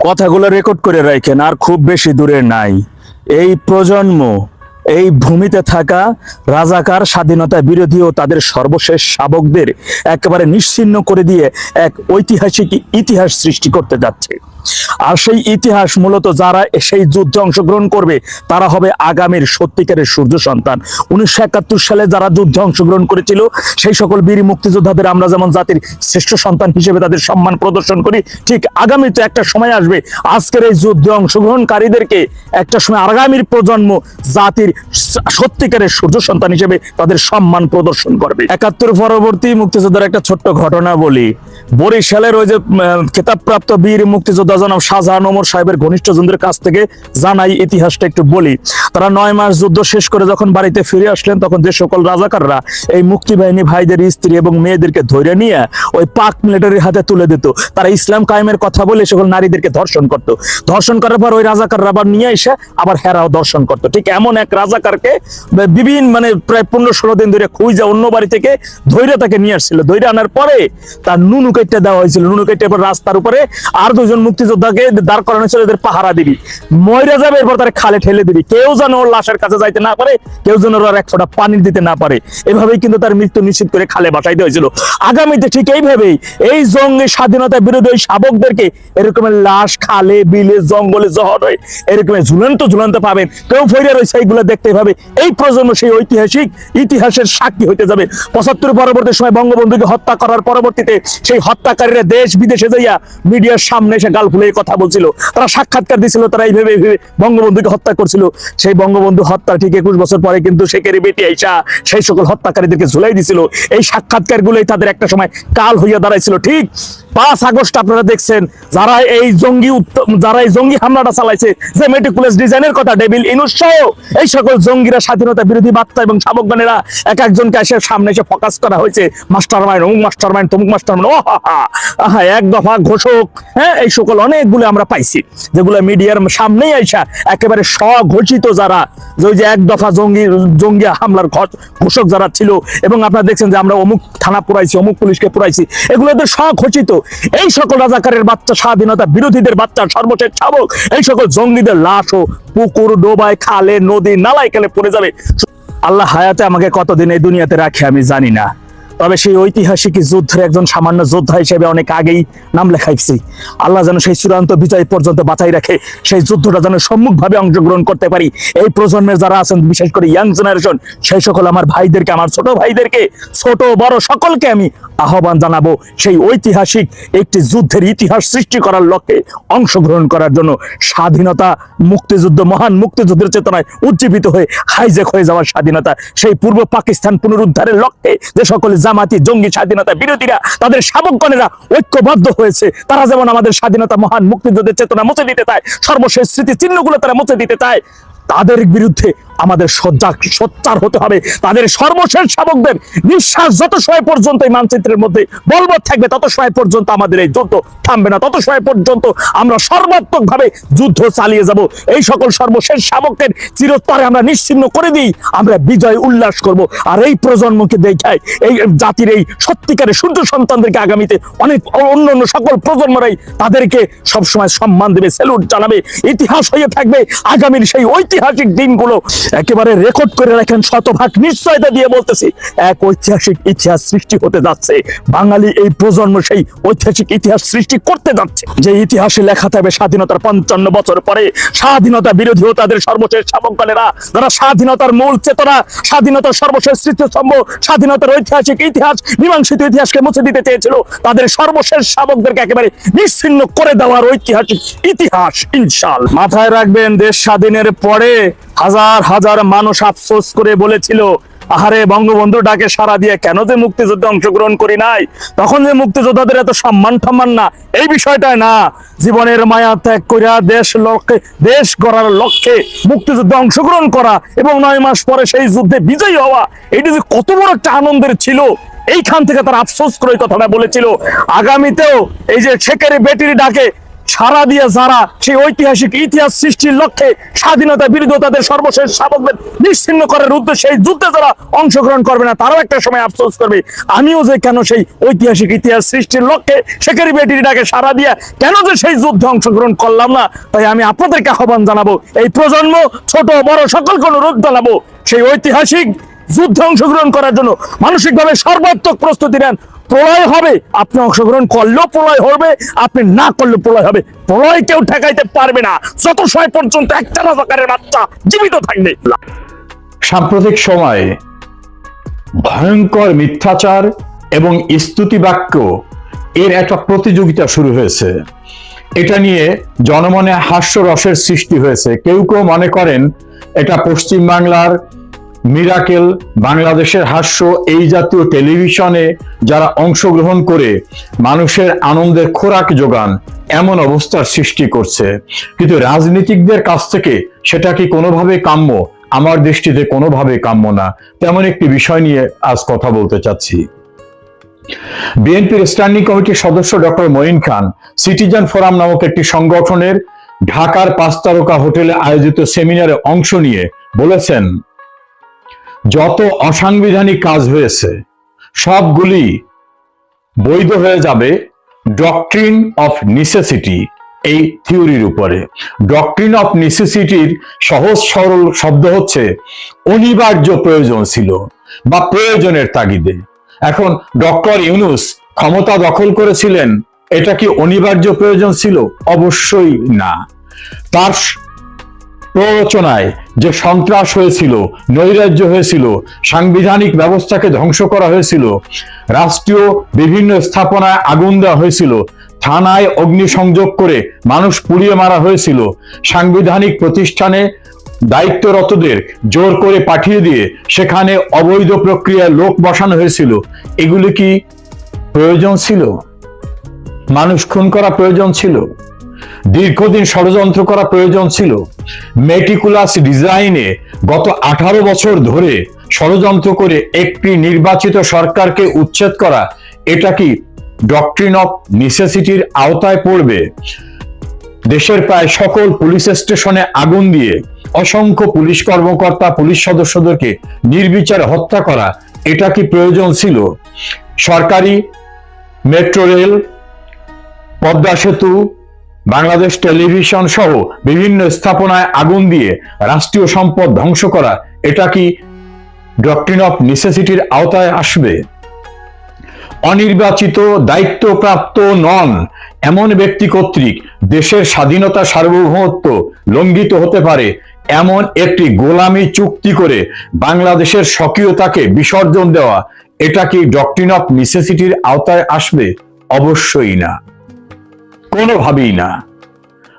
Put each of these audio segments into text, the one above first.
কথাগুলো রেকর্ড করে রাখেন, আর খুব বেশি দূরে নাই। এই প্রজন্ম এই ভূমিতে থাকা রাজাকার, স্বাধীনতা বিরোধী ও তাদের সর্বশেষ শাবকদের একেবারে নিশ্চিহ্ন করে দিয়ে এক ঐতিহাসিক ইতিহাস সৃষ্টি করতে যাচ্ছে। আর সেই ইতিহাস মূলত যারা সেই যুদ্ধে অংশগ্রহণ করবে তারা হবে আগামীর সত্যিকারের সূর্য সন্তান। 1971 সালে যারা যুদ্ধে অংশগ্রহণ করেছিল সেই সকল বীর মুক্তিযোদ্ধাদের আমরা যেমন জাতির শ্রেষ্ঠ সন্তান হিসেবে তাদের সম্মান প্রদর্শন করি, ঠিক আগামীতে একটা সময় আসবে আজকের এই যুদ্ধে অংশগ্রহণকারীদেরকে একটা সময় আগামীর প্রজন্ম জাতির সত্যিকারের সূর্য সন্তান হিসেবে তাদের সম্মান প্রদর্শন করবে। 71 পরবর্তী মুক্তিযোদ্ধার একটা ছোট্ট ঘটনা বলি। বরিশালের ওই যে খেতাবপ্রাপ্ত বীর মুক্তিযোদ্ধা জনাব শাহজাহান ওমর সাহেবের ঘনিষ্ঠজনদের কাছ থেকে জানাই ইতিহাসটা একটু বলি। তারা 9 মাস যুদ্ধ শেষ করে যখন বাড়িতে ফিরে আসলেন তখন যে সকল রাজাকাররা এই মুক্তিবাহিনী ভাইদের স্ত্রী এবং মেয়েদেরকে ধরে নিয়ে ওই পাক মিলিটারির হাতে তুলে দিত, তারা ইসলাম কায়েমের কথা বলে সকল নারীদেরকে ধর্ষণ করত। ধর্ষণ করার পর ওই রাজাকাররা আবার নিয়ে এসে আবার হেরাও দর্শন করত। ঠিক এমন এক রাজাকারকে বিভিন্ন প্রায় 15-16 দিন ধরে খুঁজে অন্য বাড়ি থেকে ধৈর্য তাকে নিয়ে আসছিল। ধৈর্য আনার পরে তার নুনু কেটে দেওয়া হয়েছিল। নুনু কেটে এবার রাস্তার উপরে আর 2জন মুক্তিযোদ্ধাকে দাঁড় করানো ছিল, এদের পাহারা দিবি, মরে যাবে, এরপর তার খালে ঠেলে দিবি, কেউ যেন ওর লাশের কাছে যাইতে না পারে, কেউ যেন ওর এক ফোঁটা পানি দিতে না পারে। এভাবেই কিন্তু তার মৃত্যু নিশ্চিত করে খালে বাসাইতে হয়েছিল। আগামীতে ঠিক এইভাবেই এই জঙ্গি স্বাধীনতা বিরোধী শাবকদেরকে এরকমের লাশ খালে বিলে জঙ্গলে জহর হয়ে এরকমের ঝুলন্ত পাবেন। কেউ ফিরে রয়েছে এইগুলো দেখতে পাবে। এই প্রজন্ম সেই ঐতিহাসিক ইতিহাসের সাক্ষী হইতে যাবে। 75 পরবর্তী সময় বঙ্গবন্ধুকে হত্যা করার পরবর্তীতে সেই হত্যাকারীরা দেশ বিদেশে যাইয়া মিডিয়ার সামনে এসে গাল ফুলে কথা বলছিল, তারা সাক্ষাৎকার দিছিল, তারা এইভাবে বঙ্গবন্ধুকে হত্যা করছিল। সেই বঙ্গবন্ধু হত্যা ঠিক 21 বছর পরে কিন্তু শেখেরি বেটি আইসা সেই সকল হত্যাকারীদেরকে ঝুলাই দিছিল। এই সাক্ষাৎকার গুলোই তাদের একটা সময় কাল হইয়া দাঁড়াইছিল। ঠিক 5 আগস্ট আপনারা দেখছেন যারা এই জঙ্গি হামলাটা চালাইছে, যে মেটিকুলাস ডিজাইনের কথা ডেভিল ইনুস সহ এই সকল জঙ্গিরা স্বাধীনতা বিরোধী বার্তা এবং শাবকগণেরা এক একজনকে এসে সামনে এসে ফোকাস করা হয়েছে, মাস্টার মাইন্ড, অমুক মাস্টার মাইন্ড, তমুক মাস্টার মাইন্ড, আহা এক দফা ঘোষক, হ্যাঁ, এই সকল অনেকগুলো আমরা পাইছি যেগুলো মিডিয়ার সামনেই আইসা একেবারে স্বঘোষিত যারা ওই যে এক দফা জঙ্গি হামলার ঘোষক যারা ছিল, এবং আপনারা দেখছেন যে আমরা অমুক থানা পুরাইছি, অমুক পুলিশকে পুরাইছি, এগুলো এদের স্বঘোষিত। এই সকল রাজাকারের বাচ্চা, স্বাধীনতা বিরোধীদের বাচ্চা, সর্বশেষ শাবক, এই সকল জঙ্গিদের লাশও পুকুর, ডোবায়, খালে, নদী, নালায় কালে পড়ে যাবে। আল্লাহ হায়াতে আমাকে কতদিন এই দুনিয়াতে রাখে আমি জানি না, তবে সেই ঐতিহাসিক যুদ্ধের একজন সামান্য যোদ্ধা হিসেবে অনেক আগেই নাম লেখাইছি। আল্লাহ যেন সেই চূড়ান্ত বিজয় পর্যন্ত বাঁচাই রাখে, সেই যুদ্ধটা যেন সম্মুখভাবে অংশগ্রহণ করতে পারি। এই প্রজন্মের যারা আছেন, বিশেষ করে ইয়াং জেনারেশন, সেই সকল আমার ভাইদেরকে, আমার ছোট ভাইদেরকে, ছোট বড় সকলকে আমি আহ্বান জানাবো সেই ঐতিহাসিক একটি যুদ্ধের ইতিহাস সৃষ্টি করার লক্ষ্যে অংশগ্রহণ করার জন্য। স্বাধীনতা, মুক্তিযুদ্ধ, মহান মুক্তিযুদ্ধের চেতনায় উজ্জীবিত হয়ে হাইজ্যাক হয়ে যাওয়ার স্বাধীনতা, সেই পূর্ব পাকিস্তান পুনরুদ্ধারের লক্ষ্যে যে সকল জামাতি জঙ্গি স্বাধীনতা বিরোধীরা, তাদের শাবকগণেরা ঐক্যবদ্ধ হয়েছে, তারা যেমন আমাদের স্বাধীনতা, মহান মুক্তিযুদ্ধের চেতনা মুছে দিতে চায়, সর্বশেষ স্মৃতি চিহ্নগুলো তারা মুছে দিতে চায়, তাদের বিরুদ্ধে আমাদের সোচ্চার হতে হবে। তাদের সর্বশেষ শাবকদের নিঃশ্বাস যত সময় পর্যন্ত এই মানচিত্রের মধ্যে বলবৎ থাকবে তত সময় পর্যন্ত আমাদের এই যুদ্ধ থামবে না, তত সময় পর্যন্ত আমরা সর্বাত্মক ভাবে যুদ্ধ চালিয়ে যাব। এই সকল সর্বশেষ শাবকদের চিরতরে আমরা নিশ্চিহ্ন করে দিই, আমরা বিজয় উল্লাস করব। আর এই প্রজন্মকে দেখায় এই জাতির এই সত্যিকারের সূর্য সন্তানদেরকে আগামীতে অনেক অন্য সকল প্রজন্মরাই তাদেরকে সবসময় সম্মান দেবে, স্যালুট জানাবে। ইতিহাস হয়ে থাকবে আগামীর সেই ঐতিহাসিক দিনগুলো। একেবারে রেকর্ড করে রাখেন, শতভাগ নিশ্চয়তা দিয়ে বলতেছি, এক ঐতিহাসিক ইতিহাস সৃষ্টি হতে যাচ্ছে। বাঙালি এই প্রজন্ম সেই ঐতিহাসিক ইতিহাস সৃষ্টি করতে যাচ্ছে, যে ইতিহাসে লেখা থাকবে স্বাধীনতার 55 বছর পরে স্বাধীনতা বিরোধী ও তাদের সর্বশেষ শাবকগণেরা, যারা স্বাধীনতার মূল চেতনা, স্বাধীনতার সর্বশেষ স্মৃতিস্তম্ভ, স্বাধীনতার ঐতিহাসিক ইতিহাস, মীমাংসিত ইতিহাসকে মুছে দিতে চেয়েছিল, তাদের সর্বশেষ শাবকদেরকে একেবারে নিশ্চিহ্ন করে দেওয়ার ঐতিহাসিক ইতিহাস ইনশাআল্লাহ। মাথায় রাখবেন, দেশ স্বাধীনের পরে হাজার হাজার মানুষ আফসোস করে বলেছিল, আহারে বঙ্গবন্ধু ডাকে সাড়া দিয়ে কেন যে মুক্তিযুদ্ধে অংশগ্রহণ করি নাই, তখন যে মুক্তিযোদ্ধাদের এত সম্মান না, এই বিষয়টা না, জীবনের মায়া ত্যাগ করিয়া দেশ গড়ার লক্ষ্যে মুক্তিযুদ্ধে অংশগ্রহণ করা এবং 9 মাস পরে সেই যুদ্ধে বিজয়ী হওয়া, এটি যে কত বড় একটা আনন্দের ছিল, এইখান থেকে তারা আফসোস করে কথাটা বলেছিল। আগামীতেও এই যে শেখের বেটির ডাকে সারা দিয়ে যারা সেই ঐতিহাসিক ইতিহাস সৃষ্টির লক্ষ্যে স্বাধীনতা বিরোধী তাদের সর্বশেষ শাবকদের নিশ্চিহ্ন করার উদ্দেশ্যে সেই যুদ্ধে যারা অংশগ্রহণ করবে না, তারাও একটা সময় আফসোস করবে, আমিও যে কেন সেই ঐতিহাসিক ইতিহাস সৃষ্টির লক্ষ্যে শেখেরি বেটিটাকে সারা দিয়ে কেন যে সেই যুদ্ধে অংশগ্রহণ করলাম না। তাই আমি আপনাদেরকে আহ্বান জানাবো, এই প্রজন্ম ছোট বড় সকলকে অনুরোধ জানাবো, সেই ঐতিহাসিক যুদ্ধে অংশগ্রহণ করার জন্য মানসিকভাবে সর্বাত্মক প্রস্তুতি নেন। প্রলয় হবে, আপনি অংশগ্রহণ করলেও প্রলয় হবে, আপনি না করলেও প্রলয় হবে। প্রলয় কেউ ঠেকাইতে পারবে না যত সময় পর্যন্ত একটা রাজাকারের বাচ্চা জীবিত থাকবে। সাম্প্রতিক সময়ে ভয়ঙ্কর মিথ্যাচার এবং স্তুতি বাক্য এর একটা প্রতিযোগিতা শুরু হয়েছে। এটা নিয়ে জনমনে হাস্যরসের সৃষ্টি হয়েছে। কেউ কেউ মনে করেন এটা পশ্চিম বাংলার মিরাকেল, বাংলাদেশের হাস্য, এই জাতীয় টেলিভিশনে যারা অংশগ্রহণ করে মানুষের আনন্দের খোরাক যোগান এমন অবস্থার সৃষ্টি করছে। কিন্তু রাজনীতিকদের কাছ থেকে সেটা কি কোনোভাবে কাম্য? আমার দৃষ্টিতে কোনোভাবে কাম্য না। তেমন একটি বিষয় নিয়ে আজ কথা বলতে চাচ্ছি। বিএনপির স্ট্যান্ডিং কমিটির সদস্য ডক্টর মঈন খান সিটিজেন ফোরাম নামক একটি সংগঠনের ঢাকার 5 তারকা হোটেলে আয়োজিত সেমিনারে অংশ নিয়ে বলেছেন, যত অসাংবিধানিক কাজ হয়েছে সবগুলি বৈধ হয়ে যাবে ডক্ট্রিন অফ নেসেসিটি এই থিওরির উপরে। ডক্ট্রিন অফ নেসেসিটির সহজ সরল শব্দ হচ্ছে অনিবার্য প্রয়োজন ছিল বা প্রয়োজনের তাগিদে। এখন ডক্টর ইউনূস ক্ষমতা দখল করেছিলেন, এটা কি অনিবার্য প্রয়োজন ছিল? অবশ্যই না। তার প্ররোচনায় যে সন্ত্রাস হয়েছিল, নৈরাজ্য হয়েছিল, সাংবিধানিক ব্যবস্থাকে ধ্বংস করা হয়েছিল, রাষ্ট্রীয় বিভিন্ন স্থাপনায় আগুন দেওয়া হয়েছিল, থানায় অগ্নিসংযোগ করে মানুষ পুড়িয়ে মারা হয়েছিল, সাংবিধানিক প্রতিষ্ঠানে দায়িত্বরতদের জোর করে পাঠিয়ে দিয়ে সেখানে অবৈধ প্রক্রিয়ায় লোক বসানো হয়েছিল, এগুলি কি প্রয়োজন ছিল? মানুষ খুন করা প্রয়োজন ছিল? দীর্ঘদিন ষড়যন্ত্র করা প্রয়োজন ছিল? মেটিকুলাস ডিজাইনে গত 18 বছর ধরে ষড়যন্ত্র করে একটি নির্বাচিত সরকারকে উচ্ছেদ করা, এটা কি ডক্ট্রিন অফ নেসেসিটির আওতায় পড়বে? দেশের প্রায় সকল পুলিশ স্টেশনে আগুন দিয়ে অসংখ্য পুলিশ কর্মকর্তা, পুলিশ সদস্যদেরকে নির্বিচারে হত্যা করা, এটা কি প্রয়োজন ছিল? সরকারি মেট্রো রেল, পদ্মা সেতু, বাংলাদেশ টেলিভিশন সহ বিভিন্ন স্থাপনায় আগুন দিয়ে রাষ্ট্রীয় সম্পদ ধ্বংস করা, এটা কি ডক্ট্রিন অফ নেসেসিটির আওতায় আসবে? অনির্বাচিত, দায়িত্বপ্রাপ্ত নন এমন ব্যক্তি কর্তৃক দেশের স্বাধীনতা, সার্বভৌমত্ব লঙ্ঘিত হতে পারে এমন একটি গোলামি চুক্তি করে বাংলাদেশের স্বকীয়তাকে বিসর্জন দেওয়া, এটা কি ডক্ট্রিন অফ নেসেসিটির আওতায় আসবে? অবশ্যই না, কোনোভাবেই না।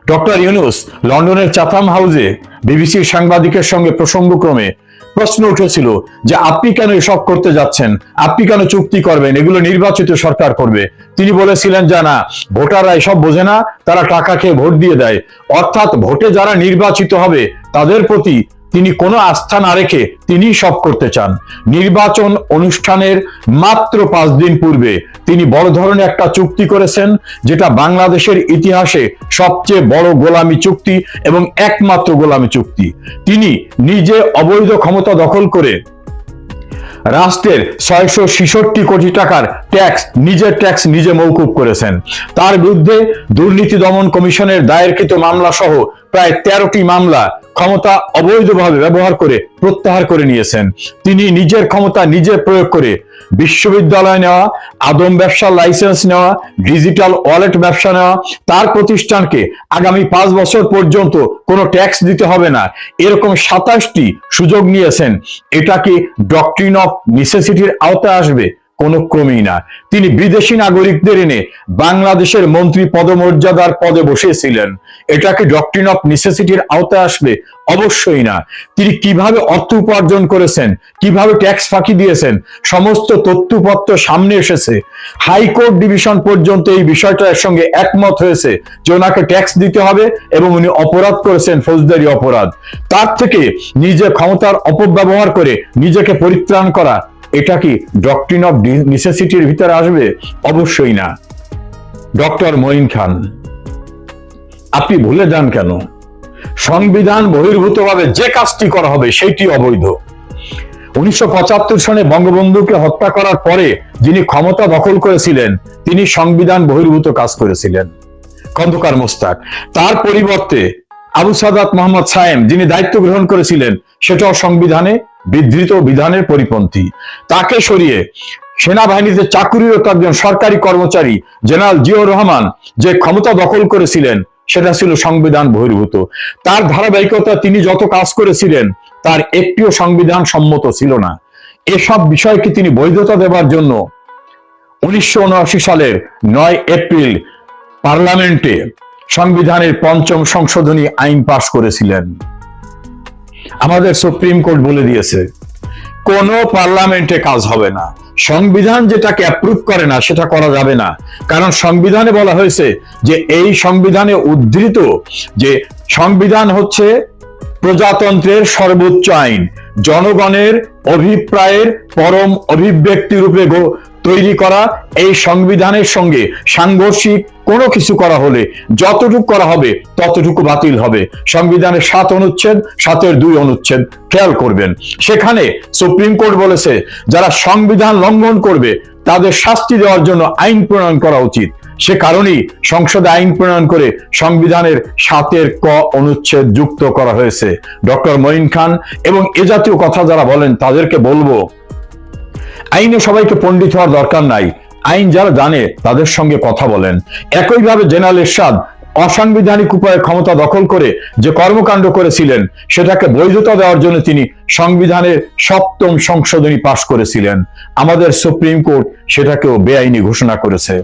ডক্টর ইউনূস লন্ডনের চাথাম হাউসে বিবিসির সাংবাদিকের সঙ্গে প্রসঙ্গক্রমে প্রশ্ন উঠেছিল যে আপনি কেন এসব করতে যাচ্ছেন, আপনি কেন চুক্তি করবেন, এগুলো নির্বাচিত সরকার করবে। তিনি বলেছিলেন যে না, ভোটাররা এসব বোঝে না, তারা টাকা খেয়ে ভোট দিয়ে দেয়। অর্থাৎ ভোটে যারা নির্বাচিত হবে তাদের প্রতি তিনি কোনো আস্থা না রেখে তিনি সব করতে চান। নির্বাচন অনুষ্ঠানের মাত্র 5 দিন পূর্বে তিনি বড় ধরনের একটা চুক্তি করেছেন, যেটা বাংলাদেশের ইতিহাসে সবচেয়ে বড় গোলামি চুক্তি এবং একমাত্র গোলামি চুক্তি। তিনি নিজে অবৈধ ক্ষমতা দখল করে রাষ্ট্রের 666 কোটি টাকার ট্যাক্স নিজে মওকুফ করেছেন। তার বিরুদ্ধে দুর্নীতি দমন কমিশনের দায়েরকৃত মামলা সহ প্রায় 13টি মামলা ক্ষমতা অবৈধভাবে ব্যবহার করে প্রত্যাহার করে নিয়েছেন। তিনি নিজের ক্ষমতা নিজে প্রয়োগ করে বিশ্ববিদ্যালয় নেওয়া, আদম ব্যবসার লাইসেন্স নেওয়া, ডিজিটাল ওয়ালেট ব্যবসা নেওয়া, তার প্রতিষ্ঠানকে আগামী 5 বছর পর্যন্ত কোনো ট্যাক্স দিতে হবে না, এরকম 27টি সুযোগ নিয়েছেন। এটা কি ডক্ট্রিন অফ নেসেসিটির আওতায় আসবে? কোনো ক্রমেই না। তিনি বিদেশি নাগরিকদের এনে বাংলাদেশের মন্ত্রী পদমর্যাদার পদে বসিয়েছিলেন, এটা কি ডক্ট্রিন অফ নেসেসিটির আওতায় আসবে? অবশ্যই না। তিনি কিভাবে অর্থ উপার্জন করেছেন, কিভাবে ট্যাক্স ফাঁকি দিয়েছেন, সমস্ত তথ্যপত্র সামনে এসেছে। হাইকোর্ট ডিভিশন পর্যন্ত এই বিষয়টার সঙ্গে একমত হয়েছে যে ওনাকে ট্যাক্স দিতে হবে এবং উনি অপরাধ করেছেন, ফৌজদারি অপরাধ। তার থেকে নিজে ক্ষমতার অপব্যবহার করে নিজেকে পরিত্রাণ করা, এটা কি ডক্ট্রিন অফ নেসেসিটির ভিতরে আসবে? অবশ্যই না। ডক্টর মঈন খান আপনি ভুলে যান কেন? সংবিধান বহির্ভূতভাবে যে কাজটি করা হবে সেটি অবৈধ। 1975 সনে বঙ্গবন্ধুকে হত্যা করার পরে যিনি ক্ষমতা দখল করেছিলেন তিনি সংবিধান বহির্ভূত কাজ করেছিলেন, খন্দকার মোস্তাক। তার পরিবর্তে আবু সাদাত মোহাম্মদ সায়েম যিনি দায়িত্ব গ্রহণ করেছিলেন সেটাও সংবিধানে বিধৃত বিধানের পরিপন্থী। তাকে সরিয়ে সেনাবাহিনীতে চাকুরিরত একজন সরকারি কর্মচারী জেনারেল জিয়াউর রহমান যে ক্ষমতা দখল করেছিলেন সেটা ছিল সংবিধান বহির্ভূত। তার ধারাবাহিকতা তিনি যত কাজ করেছিলেন তার একটিও সংবিধান সম্মত ছিল না। এসব বিষয়কে তিনি বৈধতা দেওয়ার জন্য 1979 সালের 9 এপ্রিল পার্লামেন্টে সংবিধানের 5ম সংশোধনী আইন পাশ করেছিলেন। আমাদের সুপ্রিম কোর্ট বলে দিয়েছে কোন পার্লামেন্টে কাজ হবে না, সংবিধান যেটাকে অ্যাপ্রুভ করে না সেটা করা যাবে না। কারণ সংবিধানে বলা হয়েছে যে এই সংবিধানে উদ্ধৃত যে সংবিধান হচ্ছে প্রজাতন্ত্রের সর্বোচ্চ আইন, জনগণের অভিপ্রায়ের পরম অভিব্যক্তি রূপে তৈরি করা। এই সংবিধানের সঙ্গে সাংঘর্ষিক কোনো কিছু করা হলে যতটুকু করা হবে ততটুকু বাতিল হবে। সংবিধানের 7 অনুচ্ছেদ, 7-এর 2 অনুচ্ছেদ খেয়াল করবেন। সেখানে সুপ্রিম কোর্ট বলেছে যারা সংবিধান লঙ্ঘন করবে তাদের শাস্তি দেওয়ার জন্য আইন প্রণয়ন করা উচিত। সে কারণেই সংসদে আইন প্রণয়ন করে সংবিধানের 7-এর ক অনুচ্ছেদ যুক্ত করা হয়েছে। ডক্টর মঈন খান এবং এ জাতীয় কথা যারা বলেন তাদেরকে বলবো আইনে সবাইকে পণ্ডিত হওয়ার দরকার নাই, আইন যারা জানে তাদের সঙ্গে কথা বলেন। একইভাবে জেনারেল এরশাদ অসাংবিধানিক উপায়ে ক্ষমতা দখল করে যে কর্মকাণ্ড করেছিলেন সেটাকে বৈধতা দেওয়ার জন্য তিনি সংবিধানের 7ম সংশোধনী পাশ করেছিলেন। আমাদের সুপ্রিম কোর্ট সেটাকেও বেআইনি ঘোষণা করেছে।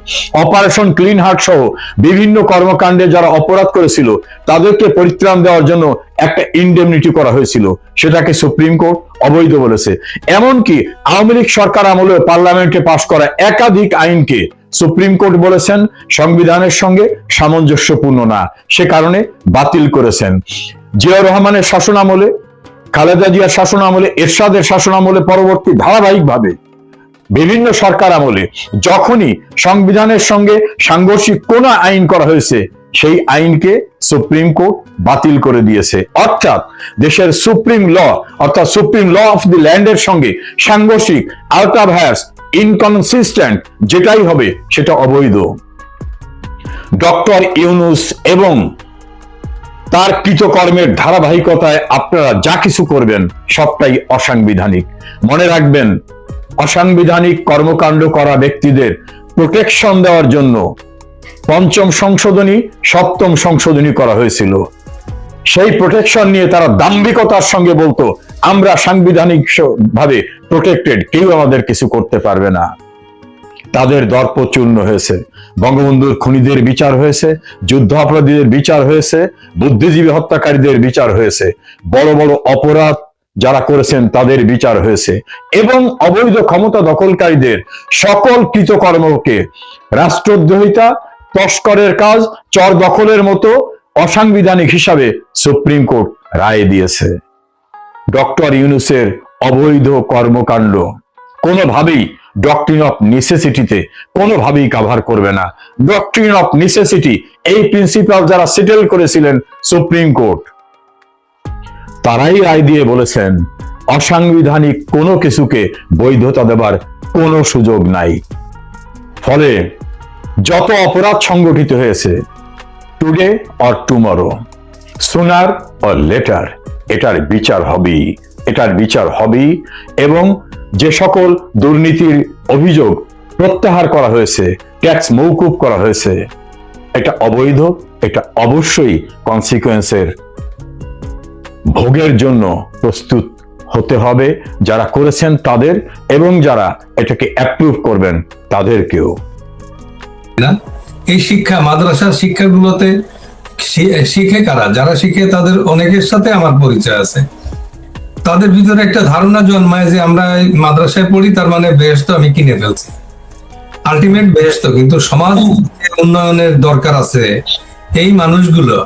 অপারেশন ক্লিন হার্ট সহ বিভিন্ন কর্মকাণ্ডে যারা অপরাধ করেছিল তাদেরকে পরিত্রাণ দেওয়ার জন্য একটা ইনডেমনিটি করা হয়েছিল, সেটাকে সুপ্রিম কোর্ট অবৈধ বলেছে। এমনকি আওয়ামী লীগ সরকার আমলে পার্লামেন্টে পাশ করা একাধিক আইনকে সুপ্রিম কোর্ট বলেছেন সংবিধানের সঙ্গে সামঞ্জস্যপূর্ণ না, সে কারণে বাতিল করেছেন। জিয়াউর রহমানের শাসন আমলে, খালেদা জিয়ার শাসন আমলে, এরশাদের শাসন আমলে, পরবর্তী ধারাবাহিকভাবে বিভিন্ন সরকার আমলে যখনই সংবিধানের সঙ্গে সাংঘর্ষিক কোন আইন করা হয়েছে সেই আইনকে সুপ্রিম কোর্ট বাতিল করে দিয়েছে। অর্থাৎ দেশের সুপ্রিম ল অর্থাৎ সুপ্রিম ল অফ দি ল্যান্ডের সঙ্গে সাংঘর্ষিক, আউট অফ হ্যাস, ইনকনসিস্টেন্ট যেটাই হবে সেটা অবৈধ। ডক্টর ইউনূস এবং তার কৃতকর্মের ধারাবাহিকতায় আপনারা যা কিছু করবেন সবটাই অসাংবিধানিক। মনে রাখবেন, অসাংবিধানিক কর্মকাণ্ড করা ব্যক্তিদের প্রোটেকশন দেওয়ার জন্য 5ম সংশোধনী, 7ম সংশোধনী করা হয়েছিল। সেই প্রোটেকশন নিয়ে তারা দাম্ভিকতার সঙ্গে বলতো আমরা সাংবিধানিক ভাবে প্রোটেক্টেড, কেউ আমাদের কিছু করতে পারবে না। তাদের দর্প চূর্ণ হয়েছে। বঙ্গবন্ধুর খুনিদের বিচার হয়েছে, যুদ্ধ অপরাধীদের বিচার হয়েছে, বুদ্ধিজীবী হত্যাকারীদের বিচার হয়েছে, বড় বড় অপরাধ যারা করেছেন তাদের বিচার হয়েছে এবং অবৈধ ক্ষমতা দখলকারীদের সকল কৃতকর্মকে রাষ্ট্রদ্রোহিতা, তস্করের কাজ, চর দখলের মতো অসাংবিধানিক হিসাবে সুপ্রিম কোর্ট রায় দিয়েছে। ডক্টর ইউনূসের অবৈধ কর্মকাণ্ড কোনোভাবেই ডক্ট্রিন অফ নেসেসিটিতে কোনোভাবেই কভার করবে না। ডক্ট্রিন অফ নেসেসিটি এই প্রিন্সিপাল যারা সেটেল করেছিলেন সুপ্রিম কোর্ট, তারাই রায় দিয়ে বলেছেন অসাংবিধানিক কোনো কিছুকে বৈধতা দেবার কোনো সুযোগ নাই। ফলে যত অপরাধ সংগঠিত হয়েছে, today or tomorrow, sooner or later, এটার বিচার হবেই এবং যে সকল দুর্নীতির অভিযোগ প্রত্যাহার করা হয়েছে, ট্যাক্স মওকুফ করা হয়েছে, এটা অবৈধ, এটা অবশ্যই কনসিকুয়েন্সের ভোগের জন্য প্রস্তুত হতে হবে যারা করেছেন তাদের এবং যারা এটাকে অ্যাপ্রুভ করবেন তাদেরকেও। এই শিক্ষা, মাদ্রাসার শিক্ষাগুলোতে শিখে কারা? যারা শিখে তাদের অনেকের সাথে আমার পরিচয় আছে। তাদের ভিতরে একটা ধারণা জন্মায় যে আমরা মাদ্রাসায় পড়ি তার মানে বেহেশত আমি কিনে ফেলছি, আলটিমেট বেহেশত। কিন্তু সমাজ উন্নয়নের দরকার আছে। এই মানুষগুলো,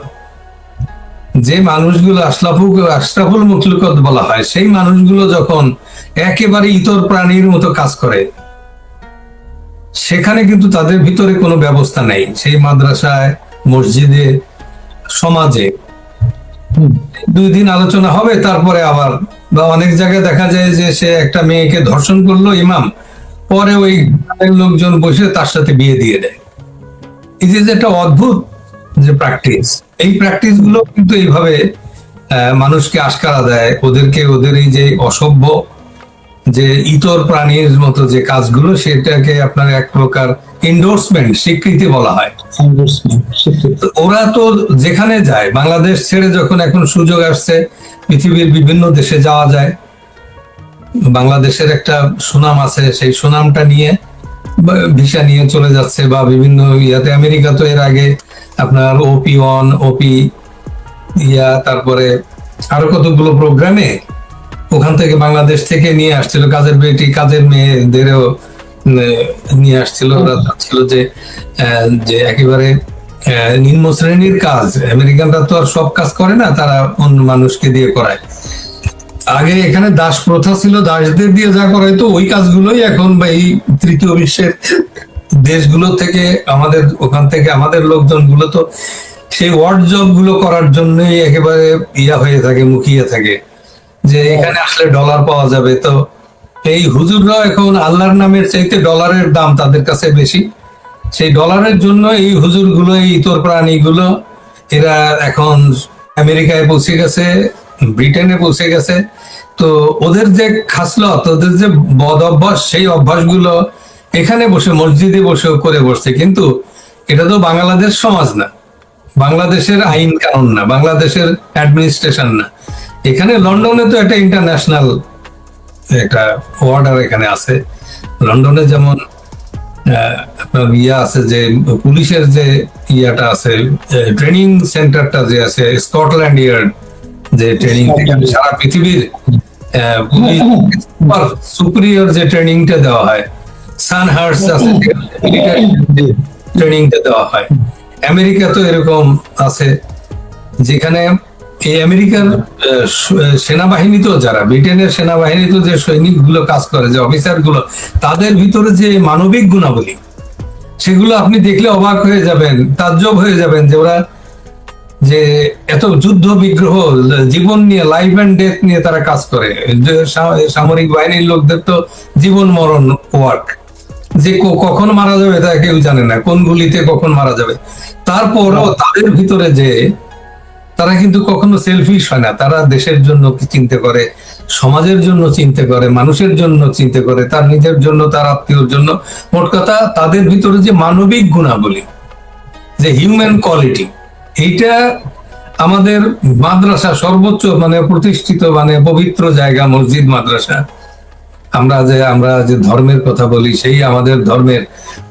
যে মানুষগুলো আশরাফুল মুখলুকাত বলা হয়, সেই মানুষগুলো যখন একেবারে ইতর প্রাণীর মতো কাজ করে সেখানে কিন্তু তাদের ভিতরে কোনো ব্যবস্থা নেই। সেই মাদ্রাসায়, মসজিদে সমাজে 2 দিন আলোচনা হবে, তারপরে আবার বা অনেক জায়গায় দেখা যায় যে সে একটা মেয়েকে ধর্ষণ করলো ইমাম, পরে ওই গ্রামের লোকজন বসে তার সাথে বিয়ে দিয়ে দেয়। এই যে একটা অদ্ভুত যে প্র্যাকটিস, এই প্র্যাকটিস গুলো কিন্তু এইভাবে মানুষকে আশকারা দেয়, ওদেরকে ওদের এই যে অসভ্য যে ইতর প্রাণীর মতো যে কাজগুলো, সেটাকে আপনার এক প্রকার এন্ডোর্সমেন্ট, স্বীকৃতি বলা হয়। তো ওরা তো যেখানে যায়, বাংলাদেশ ছেড়ে যখন এখন সুযোগ আসছে পৃথিবীর বিভিন্ন দেশে যাওয়া যায়, বাংলাদেশের একটা সুনাম আছে, সেই সুনামটা নিয়ে ভিসা নিয়ে চলে যাচ্ছে, বা বিভিন্ন ইয়াতে আমেরিকা তো এর আগে আপনার OP1 OP তারপরে আরো কতগুলো প্রোগ্রামে ওখান থেকে বাংলাদেশ থেকে নিয়ে আসছিল, কাজের বেটি কাজের মেয়েদেরও নিয়ে আসছিল। ওরা চাচ্ছিল যে যে একেবারে নিম্ন শ্রেণীর কাজ, আমেরিকানরা তো আর সব কাজ করে না, তারা অন্য মানুষকে দিয়ে করায়। আগে এখানে দাস প্রথা ছিল, দাসদের দিয়ে যা করাইতো ওই কাজগুলোই এখন বা এই তৃতীয় বিশ্বের দেশগুলো থেকে আমাদের ওখান থেকে আমাদের লোকজন গুলো তো সেই ওয়ার্ড জব গুলো করার জন্যই একেবারে হয়ে থাকে, মুখিয়ে থাকে যে এখানে আসলে ডলার পাওয়া যাবে। তো এই হুজুররাও এখন আল্লাহর নামের চাইতে ডলারের দাম তাদের কাছে বেশি, সেই ডলারের জন্য এই হুজুরগুলো, এই ইতর প্রাণীগুলো এরা এখন আমেরিকায় পৌঁছে গেছে, ব্রিটেনে পৌঁছে গেছে। তো ওদের যে খাসলত, ওদের যে বদ অভ্যাস, সেই অভ্যাসগুলো এখানে বসে মসজিদে বসেও করে বসছে। কিন্তু এটা তো বাংলাদেশ সমাজ না, বাংলাদেশের আইন কানুন না, বাংলাদেশের অ্যাডমিনিস্ট্রেশন না। এখানে লন্ডনে তো একটা ইন্টারন্যাশনাল একটা অর্ডার এখানে আছে। লন্ডনে যেমন আপনার আছে যে পুলিশের যে আছে, ট্রেনিং সেন্টারটা যে আছে, স্কটল্যান্ড ইয়ার্ড যে ট্রেনিং, সারা পৃথিবীর পুলিশ সুপিরিয়র যে ট্রেনিংটা দেওয়া হয়, সানহার্স আছে ট্রেনিংটা দেওয়া হয়। আমেরিকা তো এরকম আছে, যেখানে এই আমেরিকার সেনাবাহিনীতেও যারা, ব্রিটেনের সেনাবাহিনীতে যে সৈনিক গুলো কাজ করে, যে অফিসার গুলো, তাদের ভিতরে যে মানবিক গুণাবলী, সেগুলো আপনি দেখলে অবাক হয়ে যাবেন, তাজ্জব হয়ে যাবেন যে ওরা যে এত যুদ্ধ বিগ্রহ, জীবন নিয়ে, লাইফ এন্ড ডেথ নিয়ে তারা কাজ করে। সামরিক বাহিনীর লোকদের তো জীবন মরণ ওয়ার্ক, যে কখন মারা যাবে তা কেউ জানে না, কোন গুলিতে কখন মারা যাবে। তারপরও তাদের ভিতরে যে তারা কিন্তু কখনো সেলফিশ হয় না, তারা দেশের জন্য চিন্তা করে, সমাজের জন্য চিন্তা করে, মানুষের জন্য চিন্তা করে, তার নিজের জন্য, তার আত্মীয়র জন্য। মোট কথা তাদের ভিতরে যে মানবিক গুণাবলী, যে হিউম্যান কোয়ালিটি, এইটা আমাদের মাদ্রাসা সর্বোচ্চ মানে প্রতিষ্ঠিত মানে পবিত্র জায়গা, মসজিদ মাদ্রাসা, আমরা যে ধর্মের কথা বলি, সেই আমাদের ধর্মের